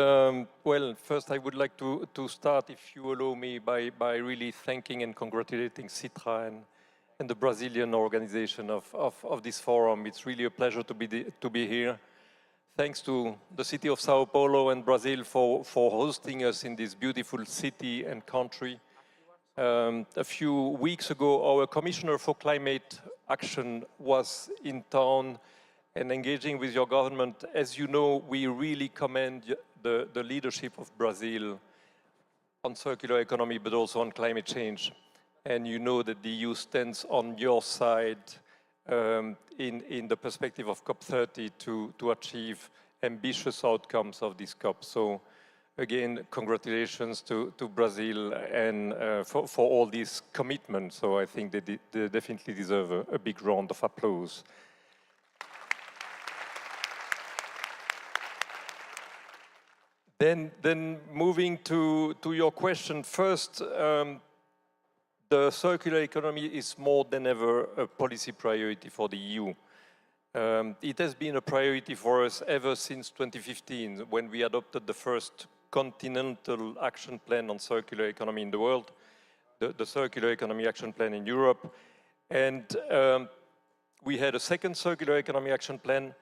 well, first I would like to start, if you allow me, by really thanking and congratulating Sitra and the Brazilian organization of this forum. It's really a pleasure to be here. Thanks to the city of Sao Paulo and Brazil for hosting us in this beautiful city and country. A few weeks ago, our Commissioner for Climate Action was in town and engaging with your government. As you know, we really commend the leadership of Brazil on circular economy, but also on climate change. And you know that the EU stands on your side in the perspective of COP30 to achieve ambitious outcomes of this COP. So again, congratulations to Brazil and for all these commitments. So I think they definitely deserve a big round of applause. Then moving to your question first, the circular economy is more than ever a policy priority for the EU. It has been a priority for us ever since 2015, when we adopted the first continental action plan on circular economy in the world, the Circular Economy Action Plan in Europe. And we had a second Circular Economy Action Plan.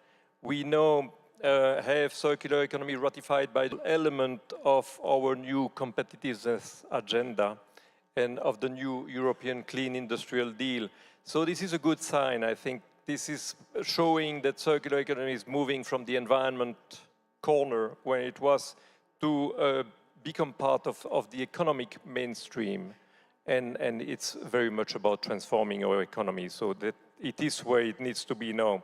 We now have circular economy ratified by the element of our new competitiveness agenda and of the new European Clean Industrial Deal. So this is a good sign. I think this is showing that circular economy is moving from the environment corner where it was to become part of the economic mainstream. And it's very much about transforming our economy so that it is where it needs to be now.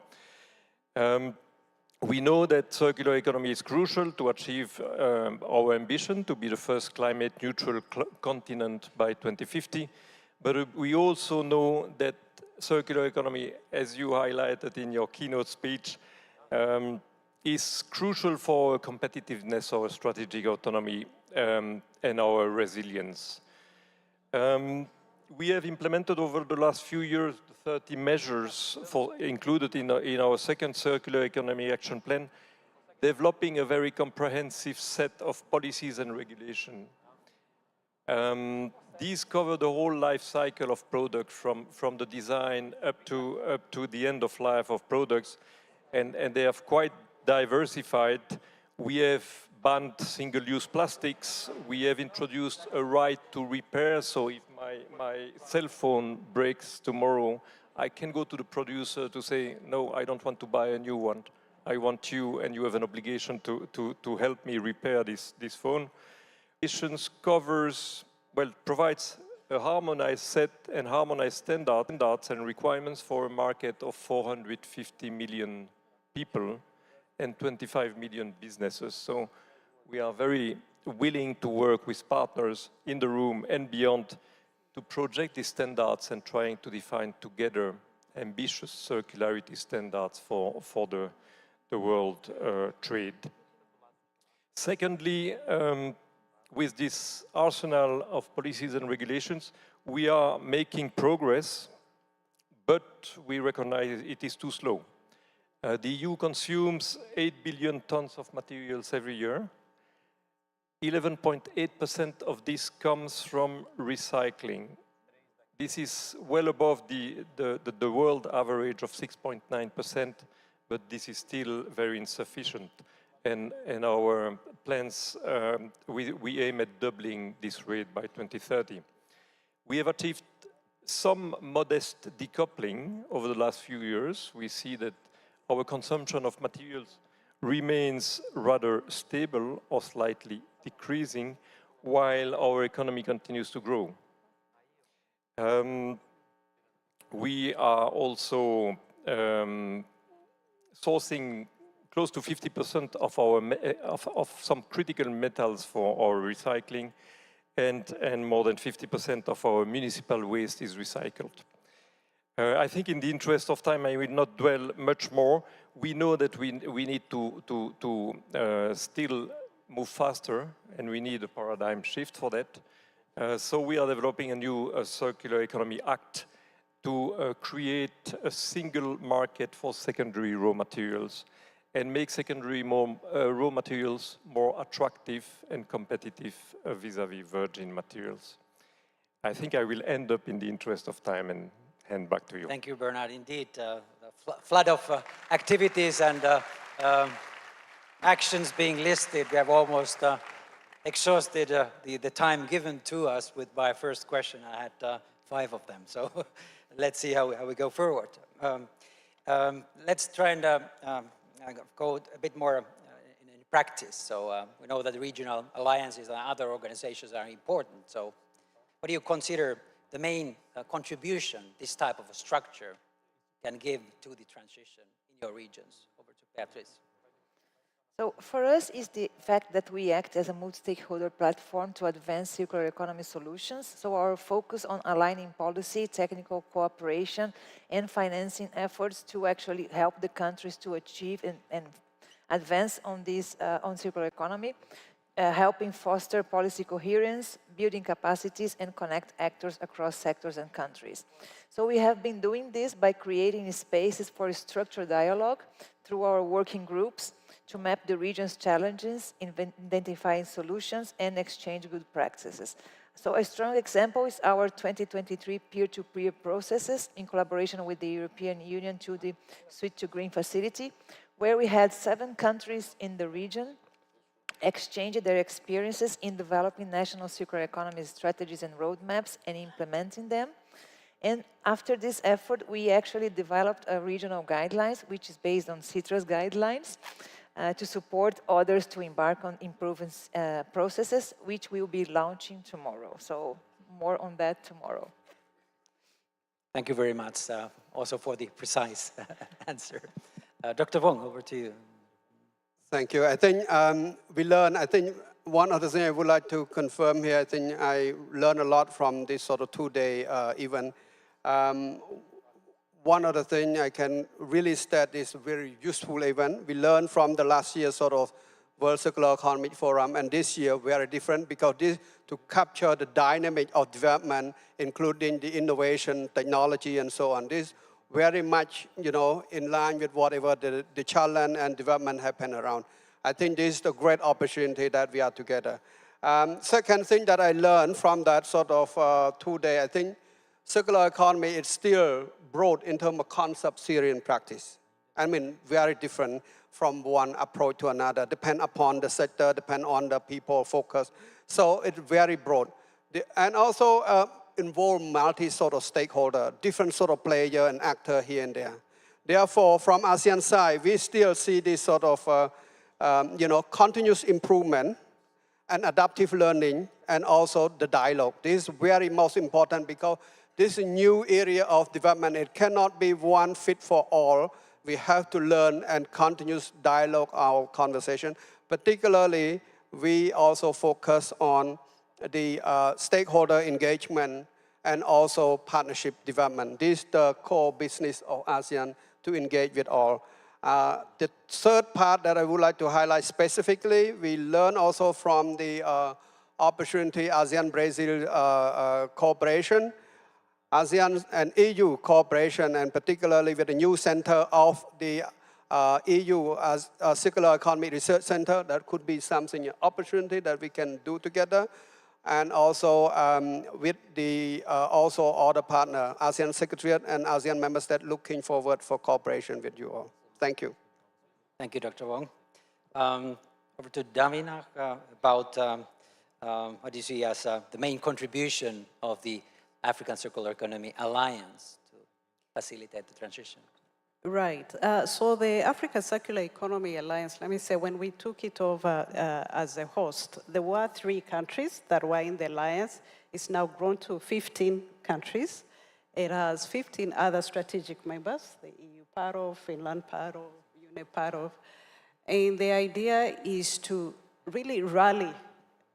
We know that circular economy is crucial to achieve our ambition to be the first climate neutral continent by 2050. But we also know that circular economy, as you highlighted in your keynote speech, is crucial for our competitiveness, our strategic autonomy, and our resilience. We have implemented over the last few years 30 measures included in our second Circular Economy Action Plan, developing a very comprehensive set of policies and regulation. These cover the whole life cycle of product from the design up to the end of life of products, and they have quite diversified. We have banned single-use plastics. We have introduced a right to repair, so if my cell phone breaks tomorrow, I can go to the producer to say, no, I don't want to buy a new one. I want you, and you have an obligation to help me repair this phone. Provides a harmonized set and harmonized standards and requirements for a market of 450 million people and 25 million businesses. So we are very willing to work with partners in the room and beyond to project these standards and trying to define together ambitious circularity standards for the world trade. Secondly, with this arsenal of policies and regulations, we are making progress, but we recognize it is too slow. The EU consumes 8 billion tons of materials every year. 11.8% of this comes from recycling. This is well above the world average of 6.9%, but this is still very insufficient. And our plans, we aim at doubling this rate by 2030. We have achieved some modest decoupling over the last few years. We see that our consumption of materials remains rather stable or slightly decreasing, while our economy continues to grow. We are also sourcing close to 50% of some critical metals for our recycling, and more than 50% of our municipal waste is recycled. I think in the interest of time, I will not dwell much more. We know that we need to still move faster, and we need a paradigm shift for that. So we are developing a new Circular Economy Act to create a single market for secondary raw materials and make secondary raw materials more attractive and competitive vis-à-vis virgin materials. I think I will end up in the interest of time and hand back to you. Thank you, Bernard. Indeed, a flood of activities and actions being listed. We have almost exhausted the time given to us with my first question. I had 5 of them, so let's see how we go forward. Let's try and go a bit more in practice. So we know that the regional alliances and other organizations are important. So what do you consider the main contribution this type of a structure can give to the transition in your regions? Over to Beatrice. So for us, is the fact that we act as a multi-stakeholder platform to advance circular economy solutions. So our focus on aligning policy, technical cooperation, and financing efforts to actually help the countries to achieve and advance on this on circular economy, helping foster policy coherence, building capacities, and connect actors across sectors and countries. So we have been doing this by creating spaces for structured dialogue through our working groups to map the region's challenges, identifying solutions, and exchange good practices. So a strong example is our 2023 peer-to-peer processes in collaboration with the European Union to the Switch to Green facility, where we had 7 countries in the region exchange their experiences in developing national circular economy strategies and roadmaps and implementing them. And after this effort, we actually developed a regional guidelines, which is based on Citra's guidelines, to support others to embark on improving processes, which we'll be launching tomorrow. So more on that tomorrow. Thank you very much, also for the precise answer. Dr. Wong, over to you. Thank you. I think we learned, I think one other thing I would like to confirm here, I think I learned a lot from this sort of 2-day event. One other thing I can really state is a very useful event. We learned from the last year's sort of World Circular Economy Forum, and this year very different because this to capture the dynamic of development, including the innovation, technology, and so on. This very much, you know, in line with whatever the challenge and development happen around. I think this is a great opportunity that we are together. Second thing that I learned from that sort of 2-day, I think circular economy is still broad in terms of concept, theory, and practice. I mean, very different from one approach to another, depend upon the sector, depend on the people focus. So it's very broad. And also involve multi sort of stakeholder, different sort of player and actor here and there. Therefore, from ASEAN side, we still see this sort of you know, continuous improvement and adaptive learning, and also the dialogue. This is very most important because this is a new area of development. It cannot be one fit for all. We have to learn and continuous dialogue our conversation. Particularly, we also focus on the stakeholder engagement and also partnership development. This is the core business of ASEAN, to engage with all. The third part that I would like to highlight specifically, we learn also from the opportunity ASEAN-Brazil cooperation, ASEAN and EU cooperation, and particularly with the new center of the EU as a Circular Economy Research Center. That could be something, an opportunity that we can do together. And also with the also other partner, ASEAN Secretariat and ASEAN member states, looking forward for cooperation with you all. Thank you. Thank you, Dr. Wong. Over to Davina about what do you see as the main contribution of the African Circular Economy Alliance to facilitate the transition? Right. So the Africa Circular Economy Alliance, let me say, when we took it over as a host, there were 3 countries that were in the alliance. It's now grown to 15 countries. It has 15 other strategic members, the EU part of, Finland part of, UNEP part of. And the idea is to really rally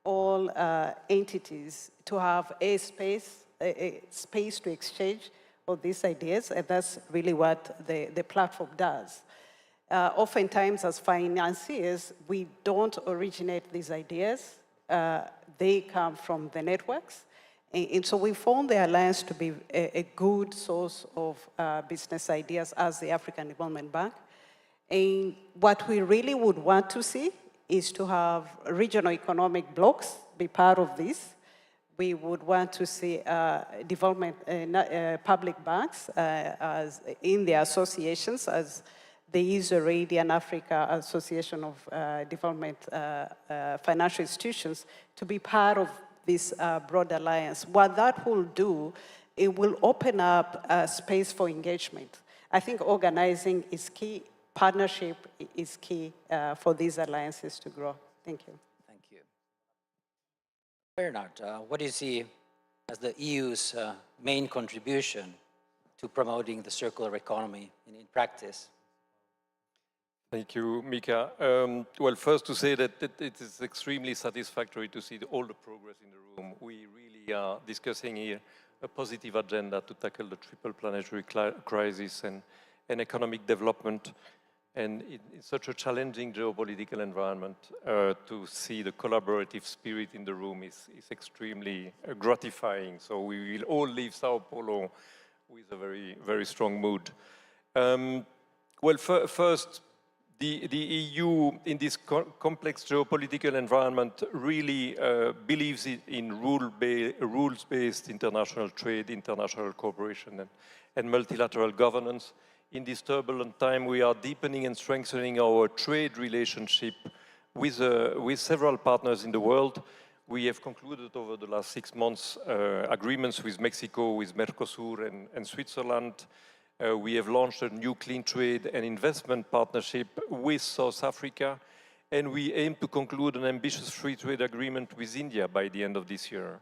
all entities to have a space to exchange all these ideas, and that's really what the platform does. Oftentimes, as financiers, we don't originate these ideas. They come from the networks. And so we found the Alliance to be a good source of business ideas as the African Development Bank. And what we really would want to see is to have regional economic blocks be part of this. We would want to see development public banks as in the associations, as there is already an Africa Association of Development Financial Institutions, to be part of this broad alliance. What that will do, it will open up a space for engagement. I think organizing is key, partnership is key for these alliances to grow. Thank you. Thank you. Bernard, what do you see as the EU's main contribution to promoting the circular economy in practice? Thank you, Mika. Well, first to say that it is extremely satisfactory to see all the progress in the room. We really are discussing here a positive agenda to tackle the triple planetary crisis and economic development. And in such a challenging geopolitical environment, to see the collaborative spirit in the room is extremely gratifying. So we will all leave Sao Paulo with a very, very strong mood. Well, first, the EU in this complex geopolitical environment really believes in rules-based international trade, international cooperation, and multilateral governance. In this turbulent time, we are deepening and strengthening our trade relationship with several partners in the world. We have concluded over the last 6 months agreements with Mexico, with Mercosur and Switzerland. We have launched a new clean trade and investment partnership with South Africa, and we aim to conclude an ambitious free trade agreement with India by the end of this year.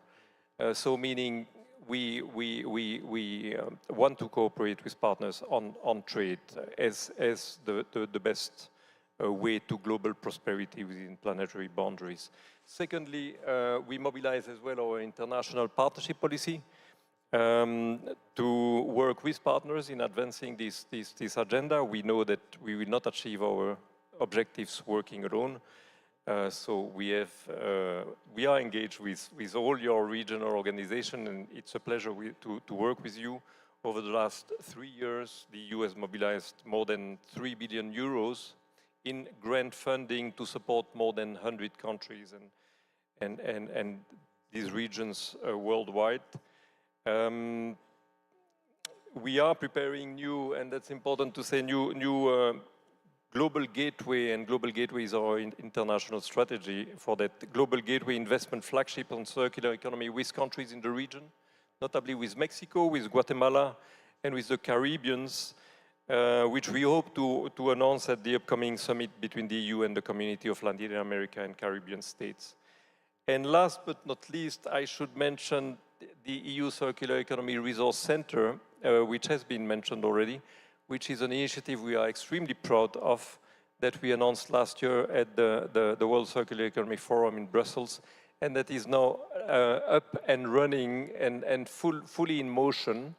So meaning we want to cooperate with partners on trade as the best way to global prosperity within planetary boundaries. Secondly, we mobilize as well our international partnership policy to work with partners in advancing this agenda. We know that we will not achieve our objectives working alone. So we are engaged with all your regional organizations, and it's a pleasure to work with you. Over the last 3 years, the EU has mobilized more than 3 billion euros in grant funding to support more than 100 countries and these regions worldwide. We are preparing new, and that's important to say, new Global Gateway, and Global Gateway is our international strategy for that Global Gateway investment flagship on circular economy with countries in the region, notably with Mexico, with Guatemala, and with the Caribbeans, which we hope to announce at the upcoming summit between the EU and the Community of Latin America and Caribbean states. And last but not least, I should mention the EU Circular Economy Resource Center, which has been mentioned already, which is an initiative we are extremely proud of, that we announced last year at the World Circular Economy Forum in Brussels, and that is now up and running and fully in motion.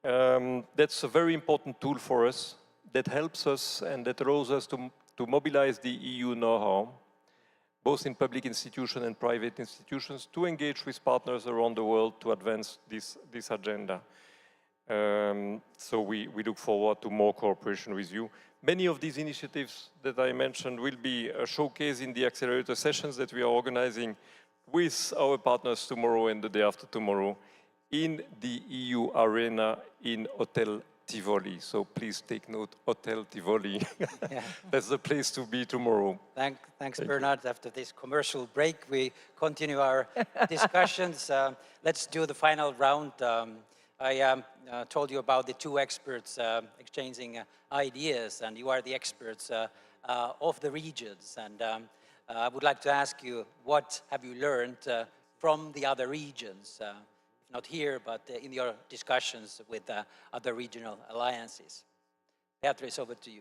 That's a very important tool for us that helps us and that allows us to mobilize the EU know-how, both in public institutions and private institutions, to engage with partners around the world to advance this agenda. So we look forward to more cooperation with you. Many of these initiatives that I mentioned will be showcased in the accelerator sessions that we are organizing with our partners tomorrow and the day after tomorrow in the EU arena in Hotel Tivoli. So please take note, Hotel Tivoli. Yeah. That's the place to be tomorrow. Thanks, Bernard. After this commercial break, we continue our discussions. Let's do the final round. I told you about the two experts exchanging ideas, and you are the experts of the regions. And I would like to ask you, what have you learned from the other regions? Not here, but in your discussions with other regional alliances. Beatrice, over to you.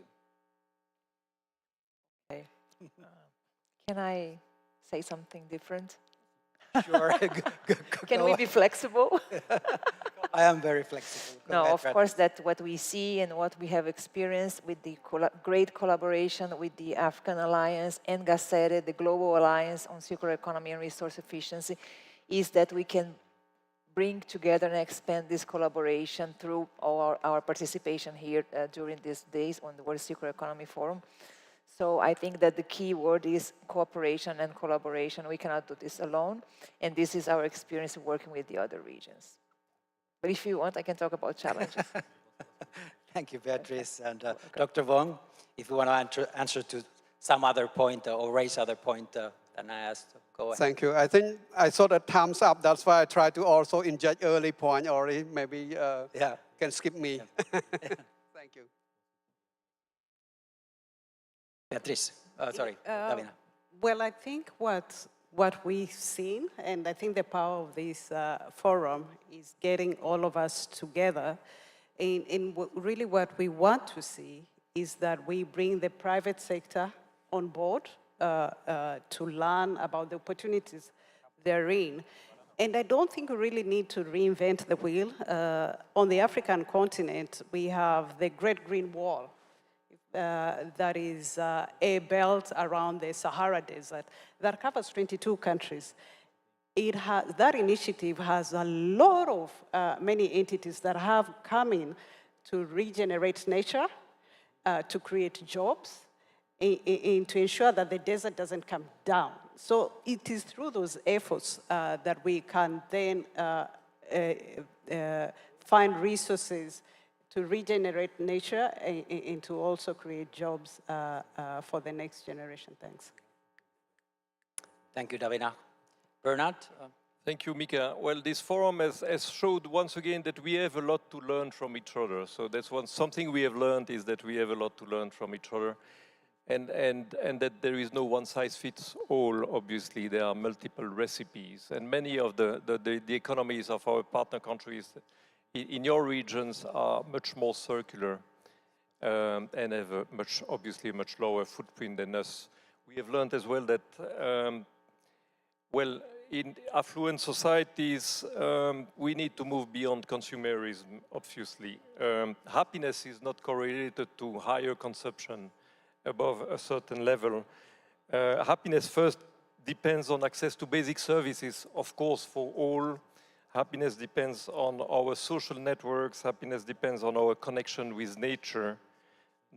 Okay. Can I say something different? Sure. Can we be flexible? I am very flexible. No, of course, that's what we see and what we have experienced with the great collaboration with the African Alliance and GACERE, the Global Alliance on Circular Economy and Resource Efficiency, is that we can bring together and expand this collaboration through our participation here during these days on the World Circular Economy Forum. So I think that the key word is cooperation and collaboration. We cannot do this alone, and this is our experience working with the other regions. But if you want, I can talk about challenges. Thank you, Beatrice. And Dr. Wong, if you want to answer to some other point or raise other point, then I asked, go ahead. Thank you. I think I saw the thumbs up. That's why I tried to also inject early point already. Maybe can skip me. Yeah. Thank you. Beatrice, sorry, Davina. Well, I think what we've seen, and I think the power of this forum is getting all of us together. In really what we want to see is that we bring the private sector on board to learn about the opportunities therein. And I don't think we really need to reinvent the wheel. On the African continent, we have the Great Green Wall. If that is a belt around the Sahara Desert that covers 22 countries. That initiative has a lot of many entities that have come in to regenerate nature, to create jobs, and to ensure that the desert doesn't come down. So it is through those efforts that we can then find resources to regenerate nature and to also create jobs for the next generation. Thanks. Thank you, Davina. Bernard? Thank you, Mika. Well, this forum has showed once again that we have a lot to learn from each other. So that's something we have learned, is that we have a lot to learn from each other. And that there is no one size fits all. Obviously, there are multiple recipes. And many of the economies of our partner countries in your regions are much more circular and have obviously a much lower footprint than us. We have learned as well that, well, in affluent societies, we need to move beyond consumerism, obviously. Happiness is not correlated to higher consumption above a certain level. Happiness first depends on access to basic services, of course, for all. Happiness depends on our social networks. Happiness depends on our connection with nature,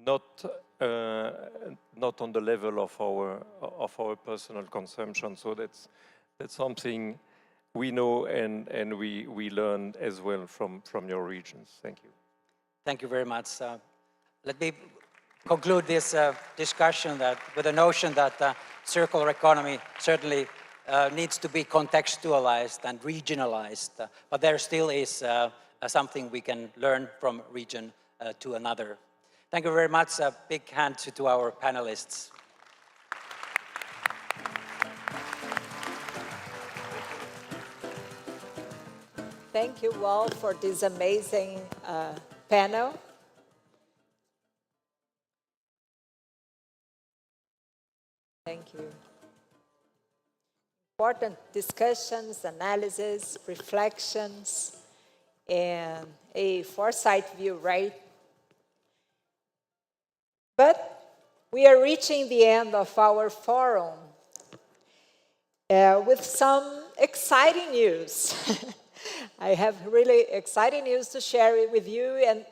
not on the level of our personal consumption. So that's something we know and we learn as well from your regions. Thank you. Thank you very much. Let me conclude this discussion with the notion that circular economy certainly needs to be contextualized and regionalized, but there still is something we can learn from region to another. Thank you very much. A big hand to our panelists. Thank you all for this amazing panel. Thank you. Important discussions, analysis, reflections, and a foresight view, right? But we are reaching the end of our forum with some exciting news. I have really exciting news to share with you, and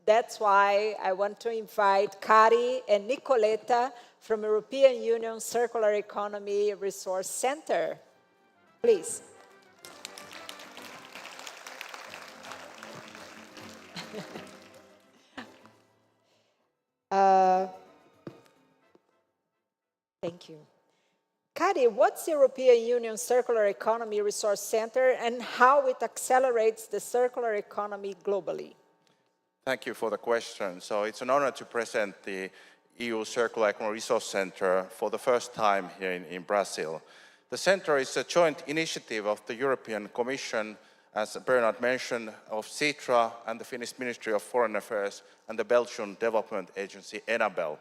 that's why I want to invite Kari and Nicoletta from European Union Circular Economy Resource Center. Please. Thank you. Kari, what's the European Union Circular Economy Resource Center and how it accelerates the circular economy globally? Thank you for the question. So it's an honor to present the EU Circular Economy Resource Center for the first time here in Brazil. The center is a joint initiative of the European Commission, as Bernard mentioned, of Sitra and the Finnish Ministry of Foreign Affairs and the Belgian Development Agency, ENABEL.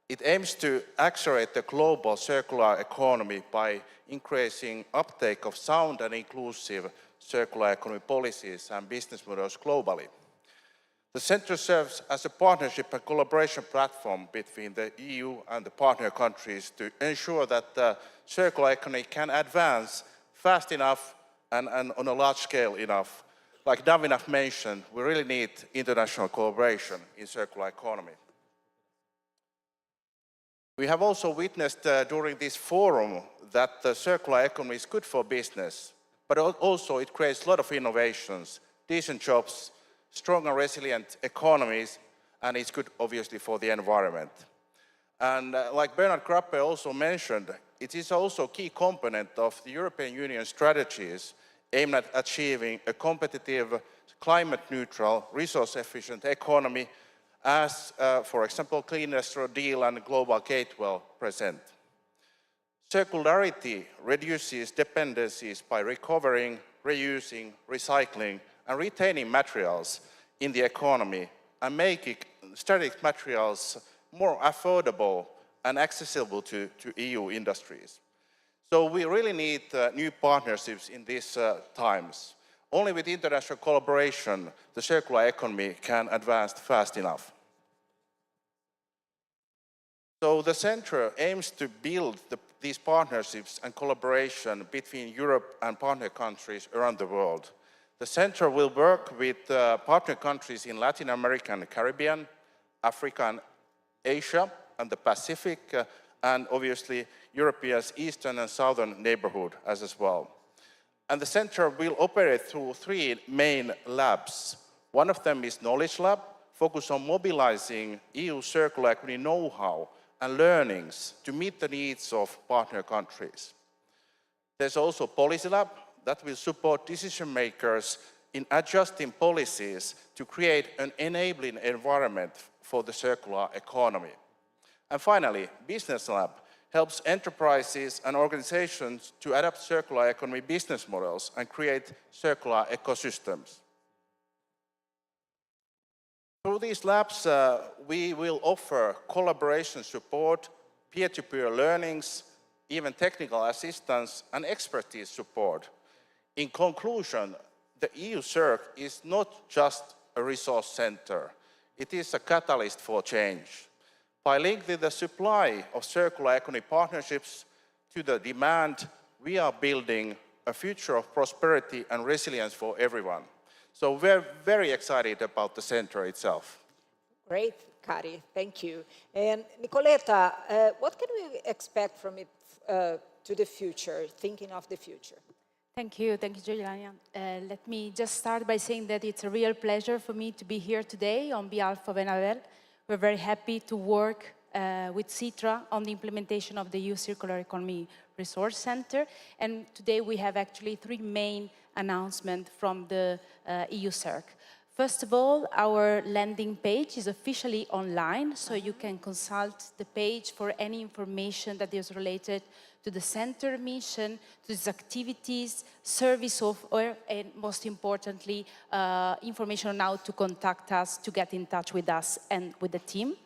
It aims to accelerate the global circular economy by increasing uptake of sound and inclusive circular economy policies and business models globally. The Centre serves as a partnership and collaboration platform between the EU and the partner countries to ensure that the circular economy can advance fast enough and on a large scale enough. Like Davina mentioned, we really need international collaboration in circular economy. We have also witnessed during this forum that the circular economy is good for business, but also it creates a lot of innovations, decent jobs, strong and resilient economies, and it's good obviously for the environment. And like Bernard Grappe also mentioned, it is also a key component of the European Union strategies aimed at achieving a competitive, climate-neutral, resource-efficient economy as, for example, Clean Industrial Deal and Global Gateway present. Circularity reduces dependencies by recovering, reusing, recycling, and retaining materials in the economy and making static materials more affordable and accessible to EU industries. So we really need new partnerships in these times. Only with international collaboration, the circular economy can advance fast enough. So the center aims to build these partnerships and collaboration between Europe and partner countries around the world. The center will work with partner countries in Latin America and the Caribbean, Africa and Asia and the Pacific, and obviously Europe's eastern and southern neighborhood as well. And the center will operate through 3 main labs. One of them is Knowledge Lab, focused on mobilizing EU circular economy know-how and learnings to meet the needs of partner countries. There's also Policy Lab that will support decision makers in adjusting policies to create an enabling environment for the circular economy. And finally, Business Lab helps enterprises and organizations to adapt circular economy business models and create circular ecosystems. Through these labs, we will offer collaboration support, peer-to-peer learnings, even technical assistance and expertise support. In conclusion, the EU CIRC is not just a resource center. It is a catalyst for change. By linking the supply of circular economy partnerships to the demand, we are building a future of prosperity and resilience for everyone. So we're very excited about the center itself. Great, Kari, thank you. And Nicoleta, what can we expect from it to the future, thinking of the future? Thank you, Juliana. Let me just start by saying that it's a real pleasure for me to be here today on behalf of Enabel. We're very happy to work with Sitra on the implementation of the EU Circular Economy Resource Center. And today we have actually 3 main announcements from the EU CIRC. First of all, our landing page is officially online, so you can consult the page for any information that is related to the center mission, to its activities, service offer, and most importantly, information on how to contact us, to get in touch with us and with the team.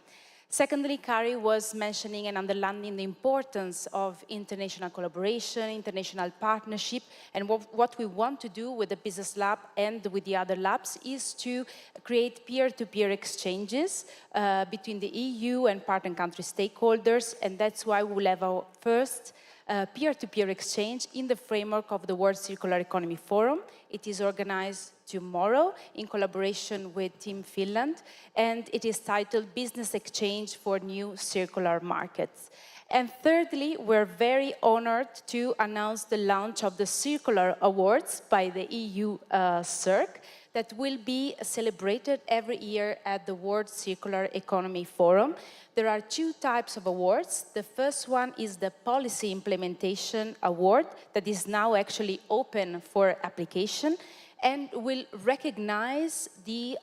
Secondly, Kari was mentioning and underlining the importance of international collaboration, international partnership, and what we want to do with the Business Lab and with the other labs is to create peer-to-peer exchanges between the EU and partner country stakeholders, and that's why we'll have our first peer-to-peer exchange in the framework of the World Circular Economy Forum. It is organized tomorrow in collaboration with Team Finland, and it is titled Business Exchange for New Circular Markets. And thirdly, we're very honored to announce the launch of the Circular Awards by the EU CIRC that will be celebrated every year at the World Circular Economy Forum. There are 2 types of awards. The first one is the Policy Implementation Award that is now actually open for application and will recognize the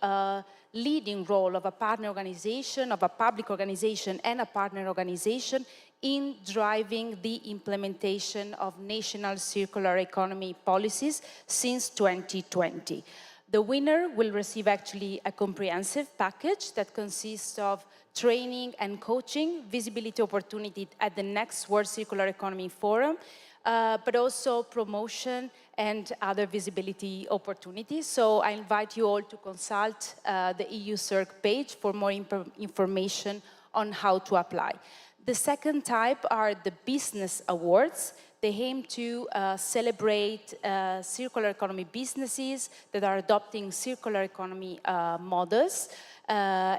leading role of a partner organization, of a public organization and a partner organization in driving the implementation of national circular economy policies since 2020. The winner will receive actually a comprehensive package that consists of training and coaching, visibility opportunity at the next World Circular Economy Forum, but also promotion and other visibility opportunities. So I invite you all to consult the EU CIRC page for more information on how to apply. The second type are the Business Awards. They aim to celebrate circular economy businesses that are adopting circular economy models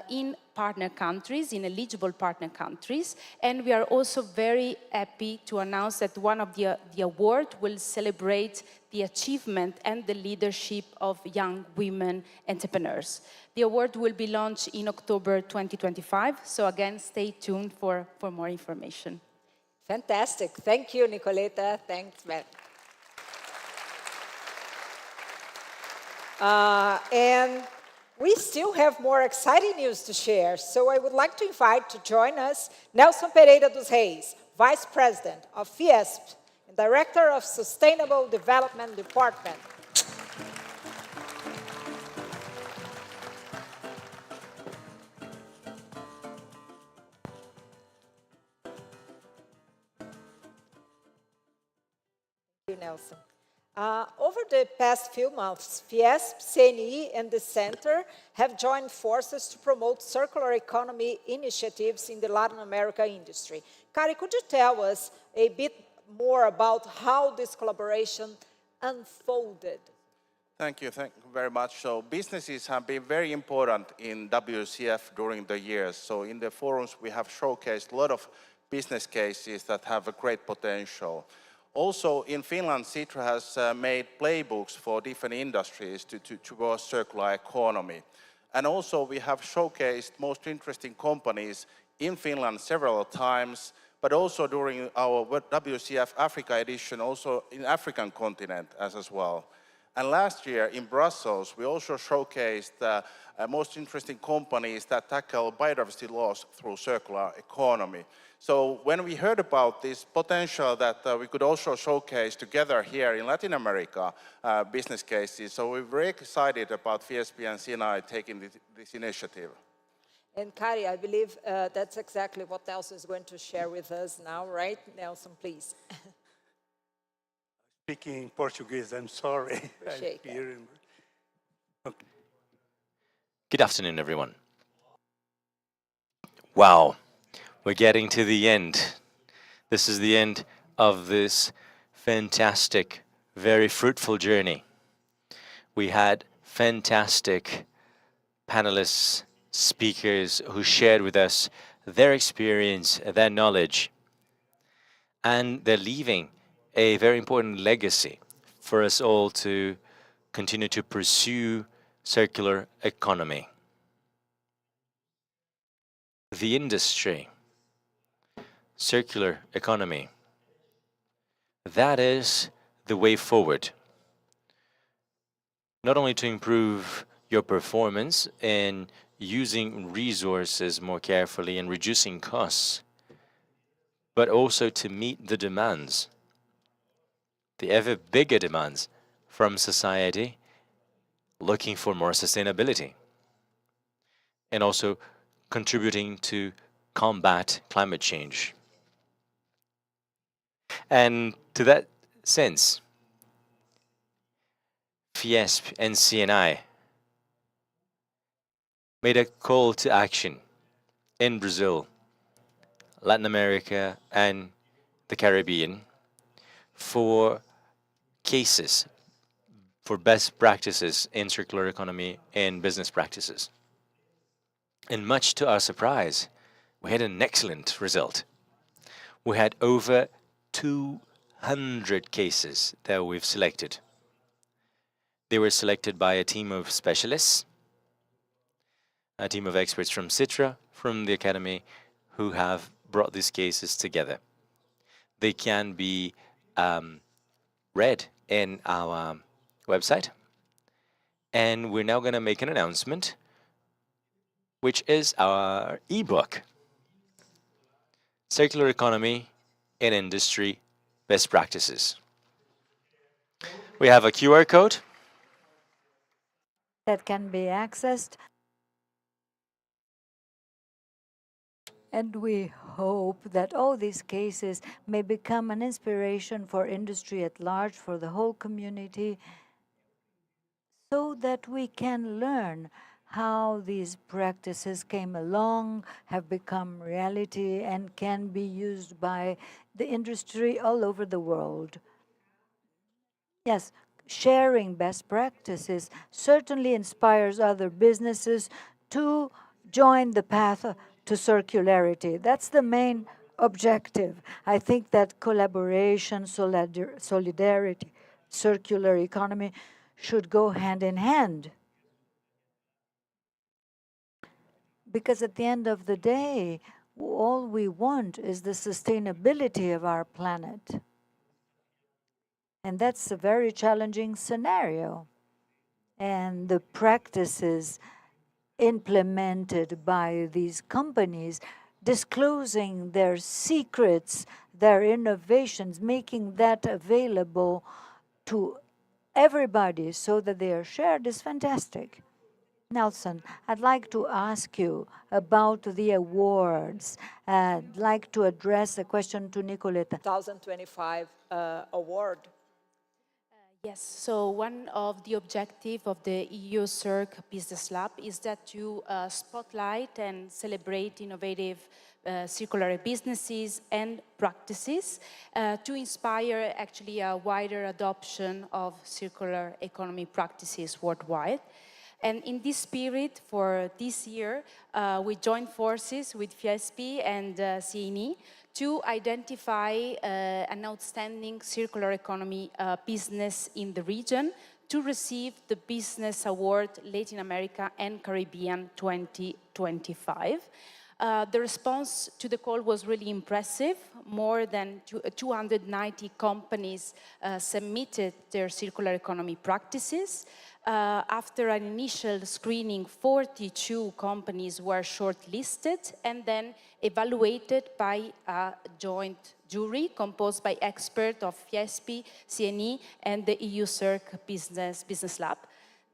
in partner countries, in eligible partner countries. And we are also very happy to announce that one of the award will celebrate the achievement and the leadership of young women entrepreneurs. The award will be launched in October 2025. So again, stay tuned for more information. Fantastic. Thank you, Nicoleta. Thanks, Matt. And we still have more exciting news to share, so I would like to invite to join us Nelson Pereira dos Reis, Vice President of Fiesp and Director of Sustainable Development Department. Thank you, Nelson. Over the past few months, FIESP, CNE, and the Center have joined forces to promote circular economy initiatives in the Latin America industry. Kari, could you tell us a bit more about how this collaboration unfolded? Thank you very much. So businesses have been very important in WCF during the years. So in the forums, we have showcased a lot of business cases that have a great potential. Also, in Finland, Sitra has made playbooks for different industries towards circular economy. And also, we have showcased most interesting companies in Finland several times, but also during our WCF Africa edition, also in African continent as well. And last year in Brussels, we also showcased most interesting companies that tackle biodiversity loss through circular economy. So when we heard about this potential that we could also showcase together here in Latin America business cases, so we're very excited about FIESP and CNI taking this initiative. And Kari, I believe that's exactly what Nelson is going to share with us now, right? Nelson, please. Speaking in Portuguese, I'm sorry. Appreciate that. Okay. Good afternoon, everyone. Wow, we're getting to the end. This is the end of this fantastic, very fruitful journey. We had fantastic panelists, speakers who shared with us their experience, their knowledge, and they're leaving a very important legacy for us all to continue to pursue circular economy. The industry, circular economy, that is the way forward. Not only to improve your performance in using resources more carefully and reducing costs, but also to meet the demands, the ever bigger demands from society looking for more sustainability, and also contributing to combat climate change. And to that sense, FIESP and CNI made a call to action in Brazil, Latin America, and the Caribbean for cases for best practices in circular economy and business practices. And much to our surprise, we had an excellent result. We had over 200 cases that we've selected. They were selected by a team of specialists, a team of experts from Sitra, from the Academy, who have brought these cases together. They can be read in our website. And we're now going to make an announcement, which is our ebook, Circular Economy in Industry Best Practices. We have a QR code that can be accessed. And we hope that all these cases may become an inspiration for industry at large, for the whole community, so that we can learn how these practices came along, have become reality, and can be used by the industry all over the world. Yes, sharing best practices certainly inspires other businesses to join the path to circularity. That's the main objective. I think that collaboration, solidarity, circular economy should go hand in hand. Because at the end of the day, all we want is the sustainability of our planet. And that's a very challenging scenario. And the practices implemented by these companies, disclosing their secrets, their innovations, making that available to everybody so that they are shared is fantastic. Nelson, I'd like to ask you about the awards. I'd like to address a question to Nicoleta. 2025 award. Yes, so one of the objectives of the EU Circ Business Lab is that to spotlight and celebrate innovative circular businesses and practices to inspire actually a wider adoption of circular economy practices worldwide. And in this spirit, for this year, we joined forces with FIESP and CNE to identify an outstanding circular economy business in the region to receive the Business Award Latin America and Caribbean 2025. The response to the call was really impressive. More than 290 companies submitted their circular economy practices. After an initial screening, 42 companies were shortlisted and then evaluated by a joint jury composed by experts of FIESP, CNE, and the EU Circ Business Lab.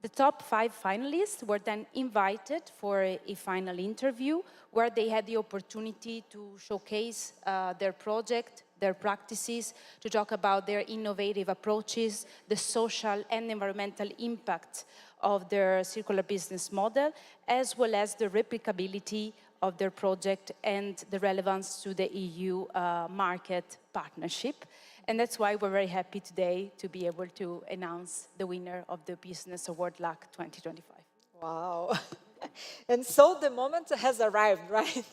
The top 5 finalists were then invited for a final interview where they had the opportunity to showcase their project, their practices, to talk about their innovative approaches, the social and environmental impact of their circular business model, as well as the replicability of their project and the relevance to the EU market partnership. And that's why we're very happy today to be able to announce the winner of the Business Award LAC 2025. Wow. And so the moment has arrived, right?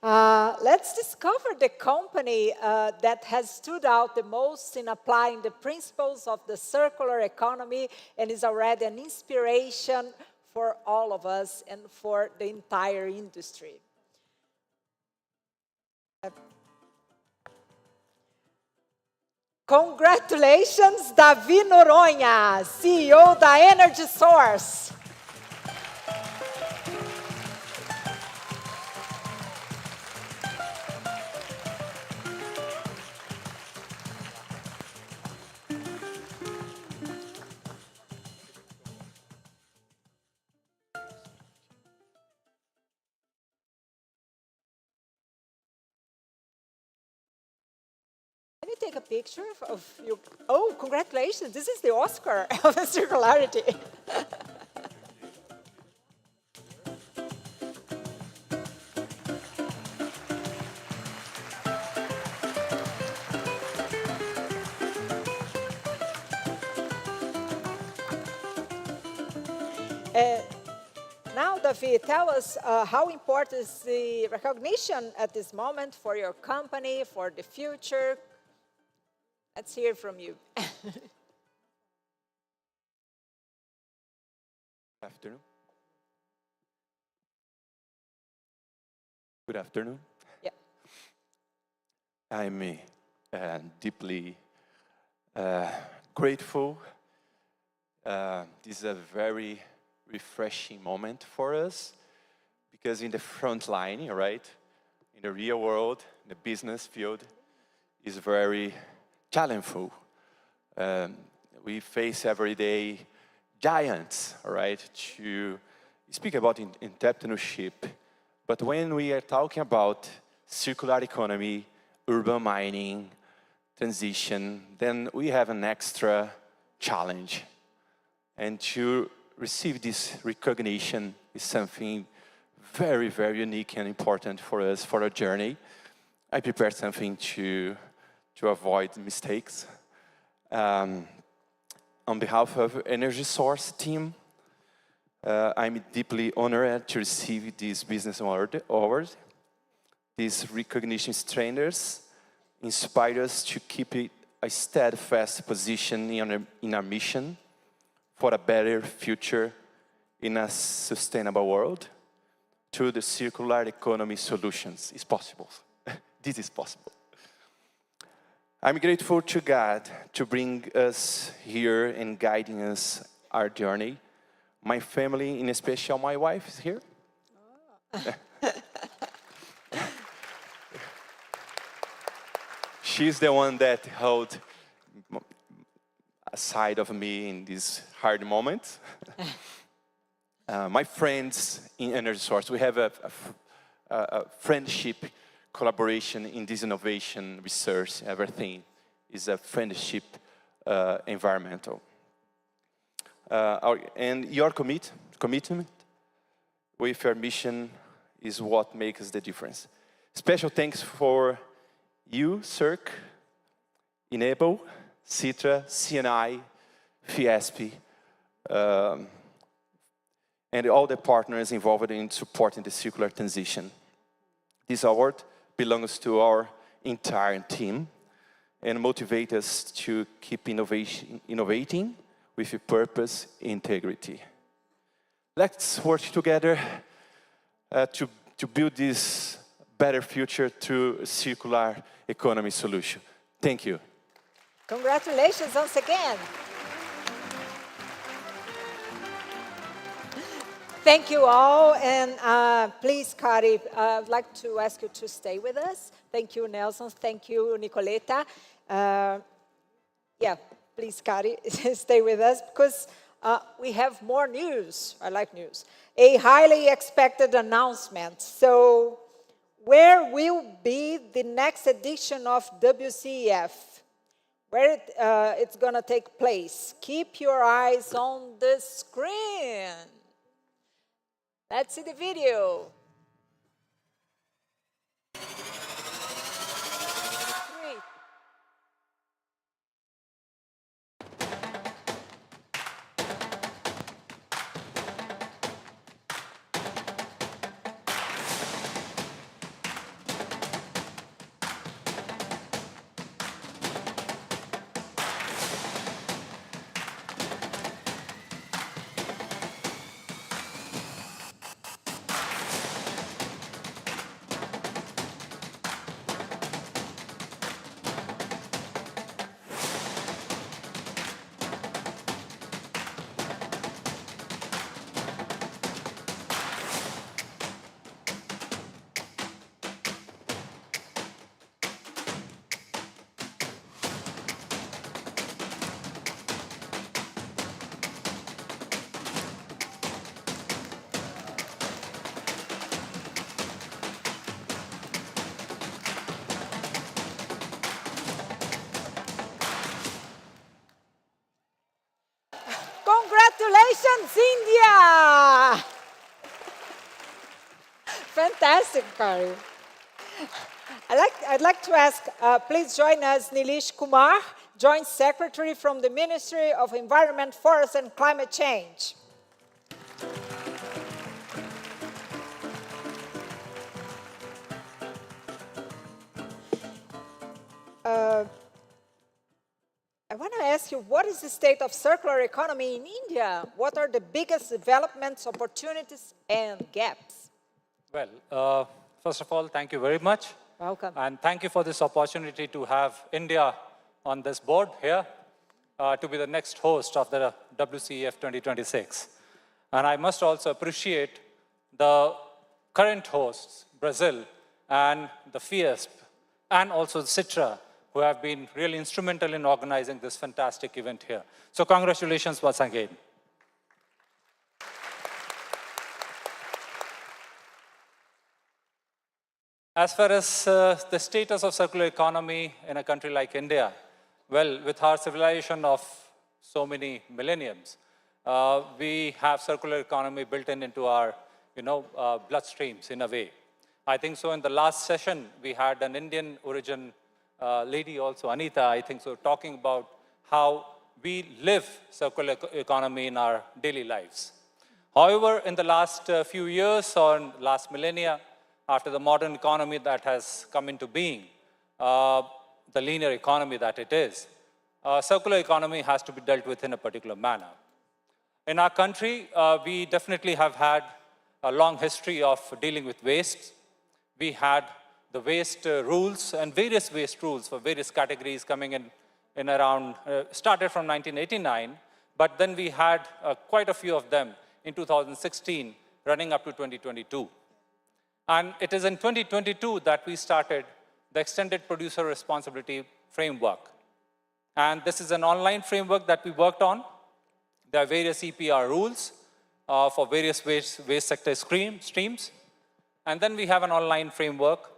Let's discover the company that has stood out the most in applying the principles of the circular economy and is already an inspiration for all of us and for the entire industry. Congratulations, Davi Noronha, CEO da Energy Source. Can you take a picture of you? Oh, congratulations. This is the Oscar of circularity. Now, Davi, tell us how important is the recognition at this moment for your company, for the future? Let's hear from you. Good afternoon. Good afternoon. Yeah. I'm deeply grateful. This is a very refreshing moment for us because in the front line, right, in the real world, the business field is very challenging. We face every day giants, right, to speak about entrepreneurship. But when we are talking about circular economy, urban mining, transition, then we have an extra challenge. And to receive this recognition is something very, very unique and important for us, for our journey. I prepared something to avoid mistakes. On behalf of Energy Source team, I'm deeply honored to receive this business award. These recognition trainers inspire us to keep a steadfast position in our mission for a better future in a sustainable world through the circular economy solutions. It's possible. This is possible. I'm grateful to God to bring us here and guiding us our journey. My family, in especial my wife, is here. Oh. She's the one that held a side of me in this hard moment. My friends in Energy Source, we have a friendship collaboration in this innovation, research, everything is a friendship environmental. And your commitment with your mission is what makes the difference. Special thanks for you, CIRC, Enable, Sitra, CNI, FIESP, and all the partners involved in supporting the circular transition. This award belongs to our entire team and motivates us to keep innovating with a purpose, integrity. Let's work together to build this better future through a circular economy solution. Thank you. Congratulations once again. Thank you all, and please, Kari, I'd like to ask you to stay with us. Thank you, Nelson. Thank you, Nicoleta. Yeah, please, Kari, stay with us, because we have more news. I like news. A highly expected announcement. So, where will be the next edition of WCEF? Where it's going to take place? Keep your eyes on the screen. Let's see the video. Congratulations, India! Fantastic, Kari. I'd like to ask, please join us, Nilish Kumar, Joint Secretary from the Ministry of Environment, Forest and Climate Change. I want to ask you, what is the state of circular economy in India? What are the biggest developments, opportunities, and gaps? Well, first of all, thank you very much. Welcome. And thank you for this opportunity to have India on this board here to be the next host of the WCEF 2026. And I must also appreciate the current hosts, Brazil, and the FIESP, and also Sitra, who have been really instrumental in organizing this fantastic event here. So congratulations once again. As far as the status of circular economy in a country like India, well, with our civilization of so many millenniums, we have circular economy built into our, bloodstreams in a way. I think so in the last session, we had an Indian origin lady also, Anita, I think so, talking about how we live circular economy in our daily lives. However, in the last few years or last millennia, after the modern economy that has come into being, the linear economy that it is, circular economy has to be dealt with in a particular manner. In our country, we definitely have had a long history of dealing with waste. We had the waste rules and various waste rules for various categories coming in around, started from 1989, but then we had quite a few of them in 2016, running up to 2022. And it is in 2022 that we started the Extended Producer Responsibility Framework. And this is an online framework that we worked on. There are various EPR rules for various waste sector streams. And then we have an online framework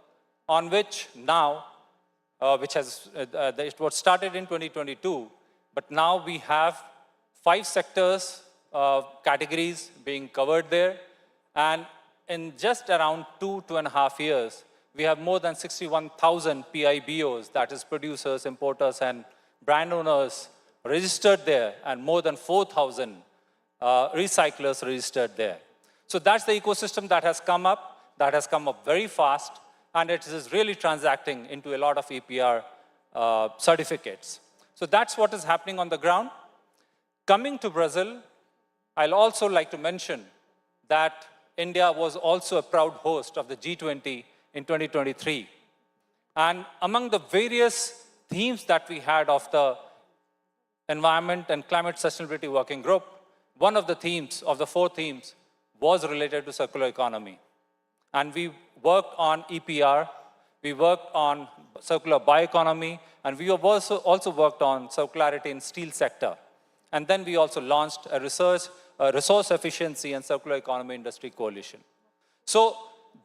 on which now, it was started in 2022, But now we have 5 sectors, categories being covered there. And in just around 2.5 years, we have more than 61,000 PIBOs, that is producers, importers, and brand owners registered there, and more than 4,000 recyclers registered there. So that's the ecosystem that has come up very fast, and it is really transacting into a lot of EPR certificates. So that's what is happening on the ground. Coming to Brazil, I'll also like to mention that India was also a proud host of the G20 in 2023. And among the various themes that we had of the Environment and Climate Sustainability Working Group, one of the themes, of the 4 themes, was related to circular economy. And we worked on EPR, we worked on circular bioeconomy, and we have also worked on circularity in steel sector. And then we also launched a resource efficiency and circular economy industry coalition. So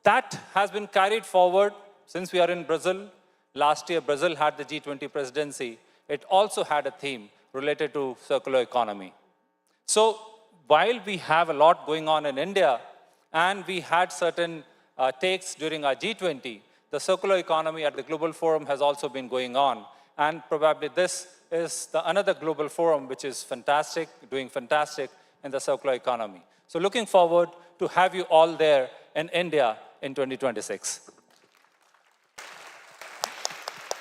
that has been carried forward since we are in Brazil. Last year, Brazil had the G20 presidency. It also had a theme related to circular economy. So while we have a lot going on in India, and we had certain takes during our G20, the circular economy at the Global Forum has also been going on. And probably this is another global forum which is fantastic, doing fantastic in the circular economy. So looking forward to have you all there in India in 2026.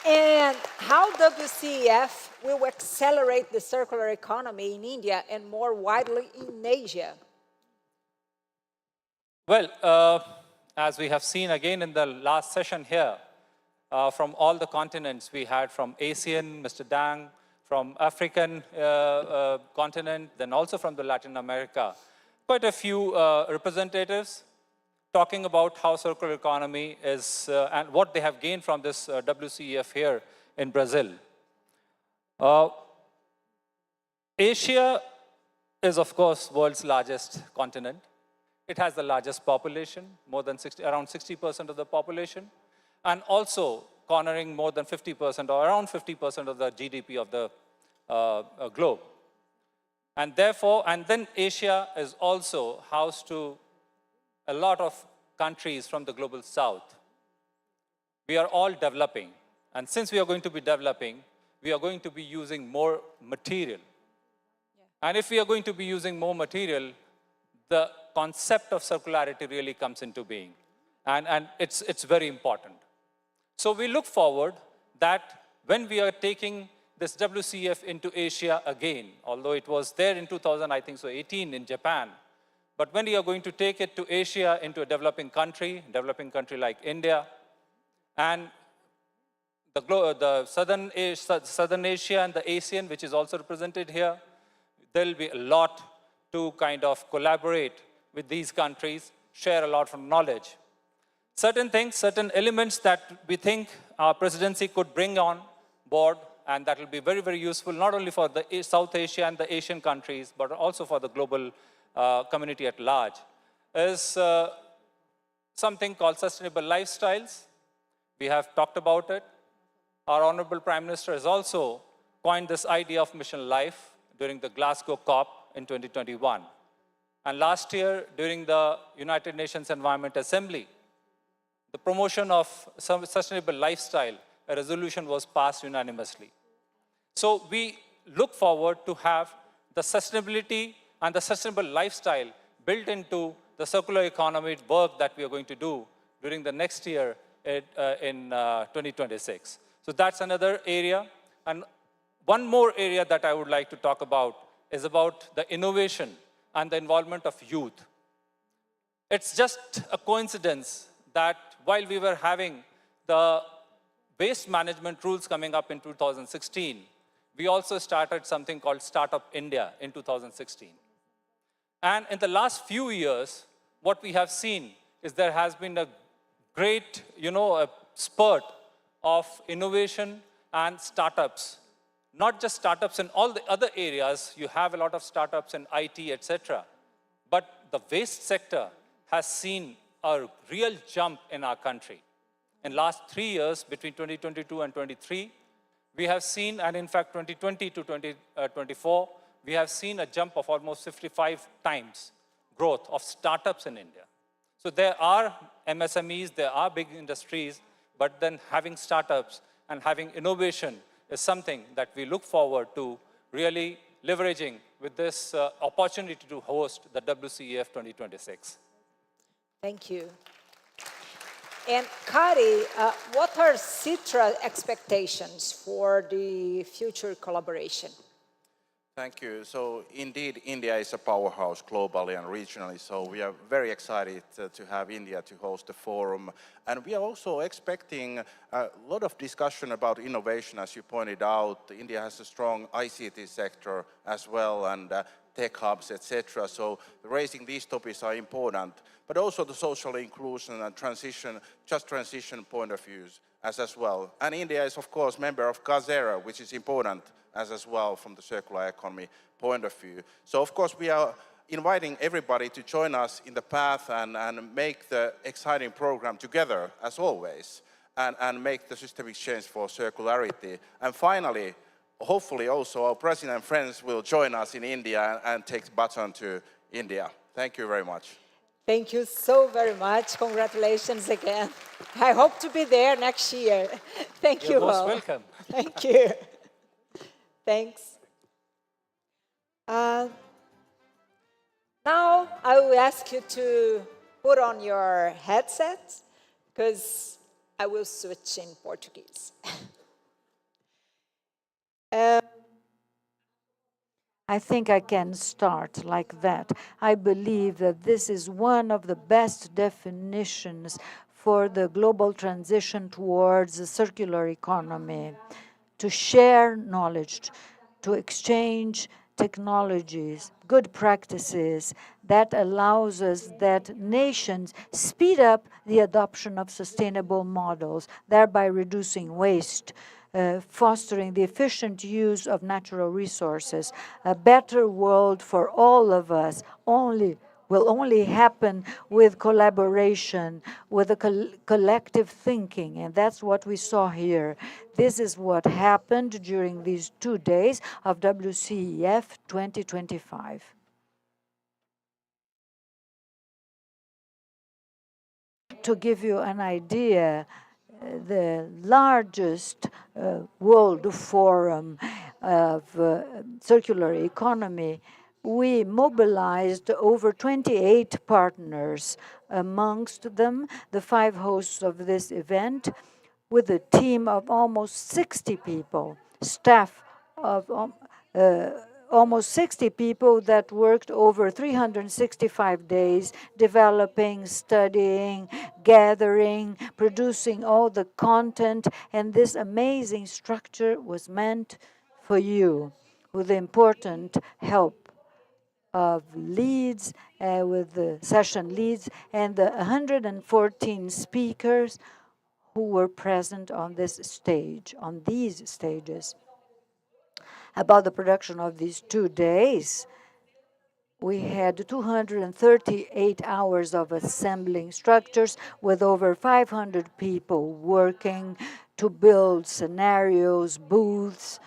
And how WCEF will accelerate the circular economy in India and more widely in Asia? Well, as we have seen again in the last session here, from all the continents we had, from ASEAN, Mr. Dang, from African continent, then also from the Latin America, quite a few representatives talking about how circular economy is and what they have gained from this WCEF here in Brazil. Asia is, of course, world's largest continent. It has the largest population, more than around 60% of the population, and also cornering more than 50% or around 50% of the GDP of the globe. And therefore, and then Asia is also house to a lot of countries from the global south. We are all developing. And since we are going to be developing, we are going to be using more material. Yeah. And if we are going to be using more material, the concept of circularity really comes into being. And it's very important. So we look forward that when we are taking this WCEF into Asia again, although it was there in 2018 in Japan, but when we are going to take it to Asia, into a developing country like India, and the Southern Asia and the ASEAN, which is also represented here, there will be a lot to kind of collaborate with these countries, share a lot of knowledge. Certain things, certain elements that we think our presidency could bring on board, and that will be very, very useful, not only for the South Asia and the Asian countries, but also for the global community at large, is something called sustainable lifestyles. We have talked about it. Our Honorable Prime Minister has also coined this idea of mission life during the Glasgow COP in 2021. And last year, during the United Nations Environment Assembly, the promotion of some sustainable lifestyle, a resolution was passed unanimously. So we look forward to have the sustainability and the sustainable lifestyle built into the circular economy work that we are going to do during the next year in 2026. So that's another area. And one more area that I would like to talk about is about the innovation and the involvement of youth. It's just a coincidence that while we were having the waste management rules coming up in 2016, we also started something called Startup India in 2016. And in the last few years, what we have seen is there has been a great, a spurt of innovation and startups. Not just startups in all the other areas, you have a lot of startups in IT, etc. But the waste sector has seen a real jump in our country. In last 3 years, between 2022 and 23, We have seen, and in fact, 2020 to 2024, we have seen a jump of almost 55 times growth of startups in India. So there are MSMEs, there are big industries, but then having startups and having innovation is something that we look forward to really leveraging with this opportunity to host the WCEF 2026. Thank you. And Kari, what are Sitra expectations for the future collaboration? Thank you. So indeed, India is a powerhouse globally and regionally, so we are very excited to have India to host the forum. And we are also expecting a lot of discussion about innovation, as you pointed out. India has a strong ICT sector as well, and tech hubs, etc. So raising these topics are important, but also the social inclusion and transition point of views as well. And India is, of course, member of GAZERA, which is important as well from the circular economy point of view. So, of course, we are inviting everybody to join us in the path and make the exciting program together, as always, and make the systemic change for circularity. And finally, hopefully also our president and friends will join us in India and take the baton to India. Thank you very much. Thank you so very much. Congratulations again. I hope to be there next year. Thank you You're most all. welcome. Thank you. Thanks. Now I will ask you to put on your headset because I will switch in Portuguese. I think I can start like that. I believe that this is one of the best definitions for the global transition towards a circular economy, to share knowledge, to exchange technologies, good practices that allows us that nations speed up the adoption of sustainable models, thereby reducing waste, fostering the efficient use of natural resources. A better world for all of us will only happen with collaboration, with a collective thinking, and that's what we saw here. This is what happened during these 2 days of WCEF 2025. To give you an idea, the largest world forum of circular economy, we mobilized over 28 partners, amongst them the 5 hosts of this event, with a team of almost 60 people, staff of almost 60 people that worked over 365 days, developing, studying, gathering, producing all the content, and this amazing structure was meant for you, with the important help of leads, with the session leads, and the 114 speakers who were present on this stage, on these stages. About the production of these 2 days, we had 238 hours of assembling structures with over 500 people working to build scenarios, booths,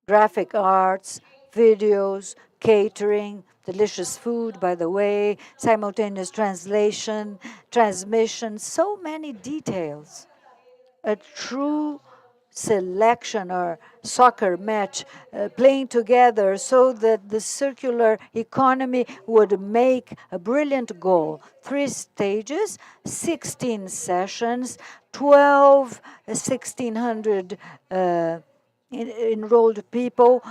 graphic arts, videos, catering, delicious food, by the way, simultaneous translation, transmission, so many details. A true selection or soccer match playing together so that the circular economy would make a brilliant goal. 3 stages, 16 sessions, 1,600 enrolled people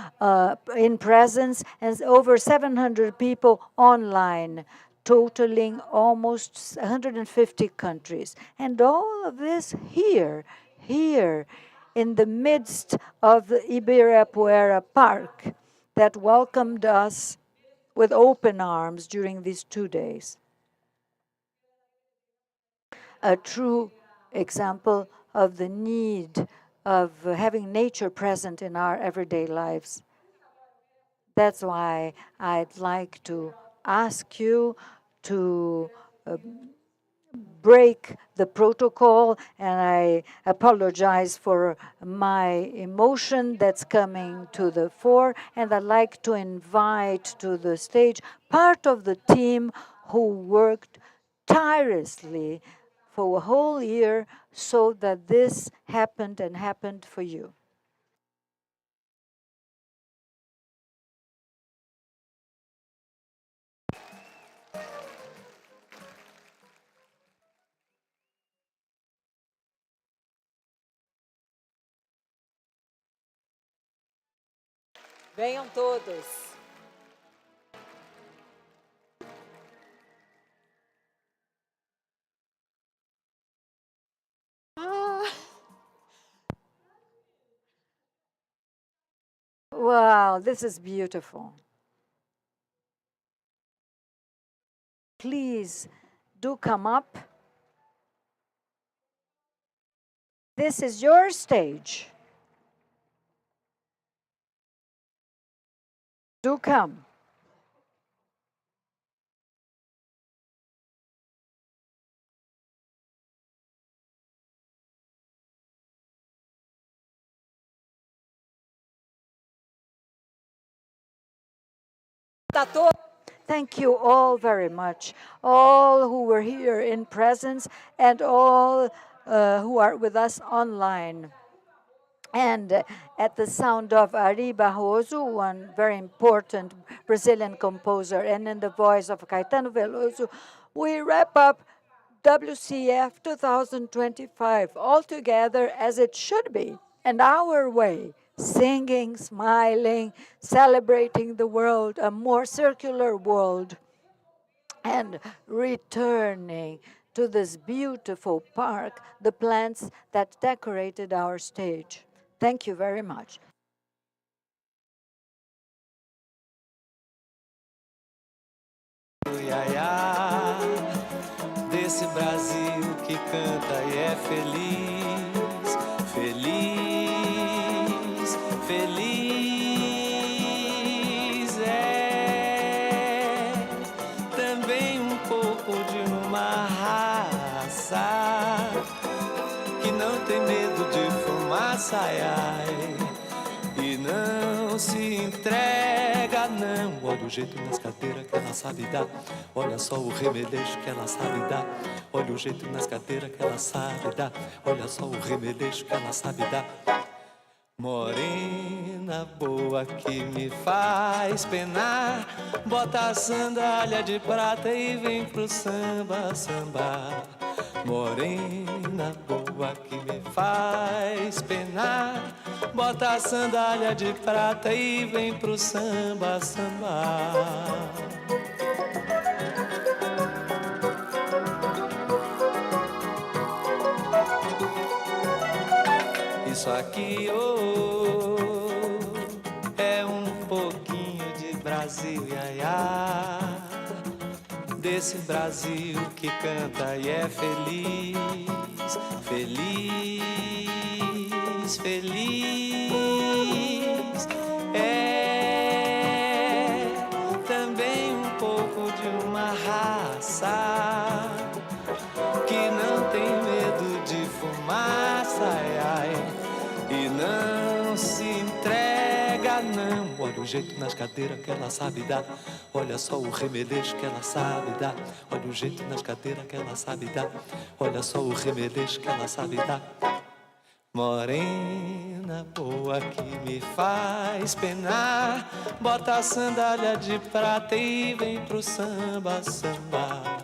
in presence, and over 700 people online, totaling almost 150 countries. And all of this here in the midst of the Ibirapuera Park that welcomed us with open arms during these 2 days. A true example of the need of having nature present in our everyday lives. That's why I'd like to ask you to break the protocol, and I apologize for my emotion that's coming to the fore, and I'd like to invite to the stage part of the team who worked tirelessly for a whole year so that this happened and happened for you. Venham todos. Wow, this is beautiful. Please do come up. This is your stage. Do come. Thank you all very much, all who were here in presence and all who are with us online. And at the sound of Ari Barroso, one very important Brazilian composer, and in the voice of Caetano Veloso, we wrap up WCEF 2025 all together as it should be, and our way, singing, smiling, celebrating the world, a more circular world, and returning to this beautiful park, the plants that decorated our stage. Thank you very much. Desse Brasil que canta e é feliz, feliz, feliz é também pouco de uma raça que não tem medo de fumaça, ai, e não se entrega, não. Olha o jeito nas cadeiras que ela sabe dar, olha só o remeleixo que ela sabe dar. Olha o jeito nas cadeiras que ela sabe dar, olha só o remeleixo que ela sabe dar. Morena boa que me faz penar, bota a sandália de prata e vem pro samba, samba. Morena boa que me faz penar, bota a sandália de prata e vem pro samba, samba. Isso aqui, é pouquinho de Brasil, iaiá. Desse Brasil que canta e é feliz, feliz, feliz. É também pouco de uma raça que não tem medo de fumaça, ai, ai, e não se entrega, não. Olha o jeito nas cadeiras que ela sabe dar, olha só o remeleixo que ela sabe dar. Olha o jeito nas cadeiras que ela sabe dar, olha só o remeleixo que ela sabe dar. Morena boa que me faz penar, bota a sandália de prata e vem pro samba, samba.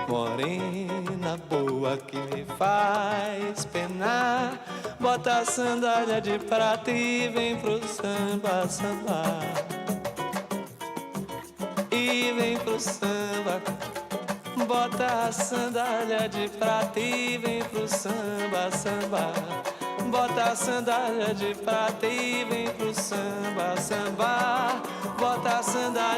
Morena boa que me faz penar, bota a sandália de prata e vem pro samba, samba. E vem pro samba, bota a sandália de prata e vem pro samba, samba. Bota a sandália de prata e vem pro samba, samba. Bota a sandália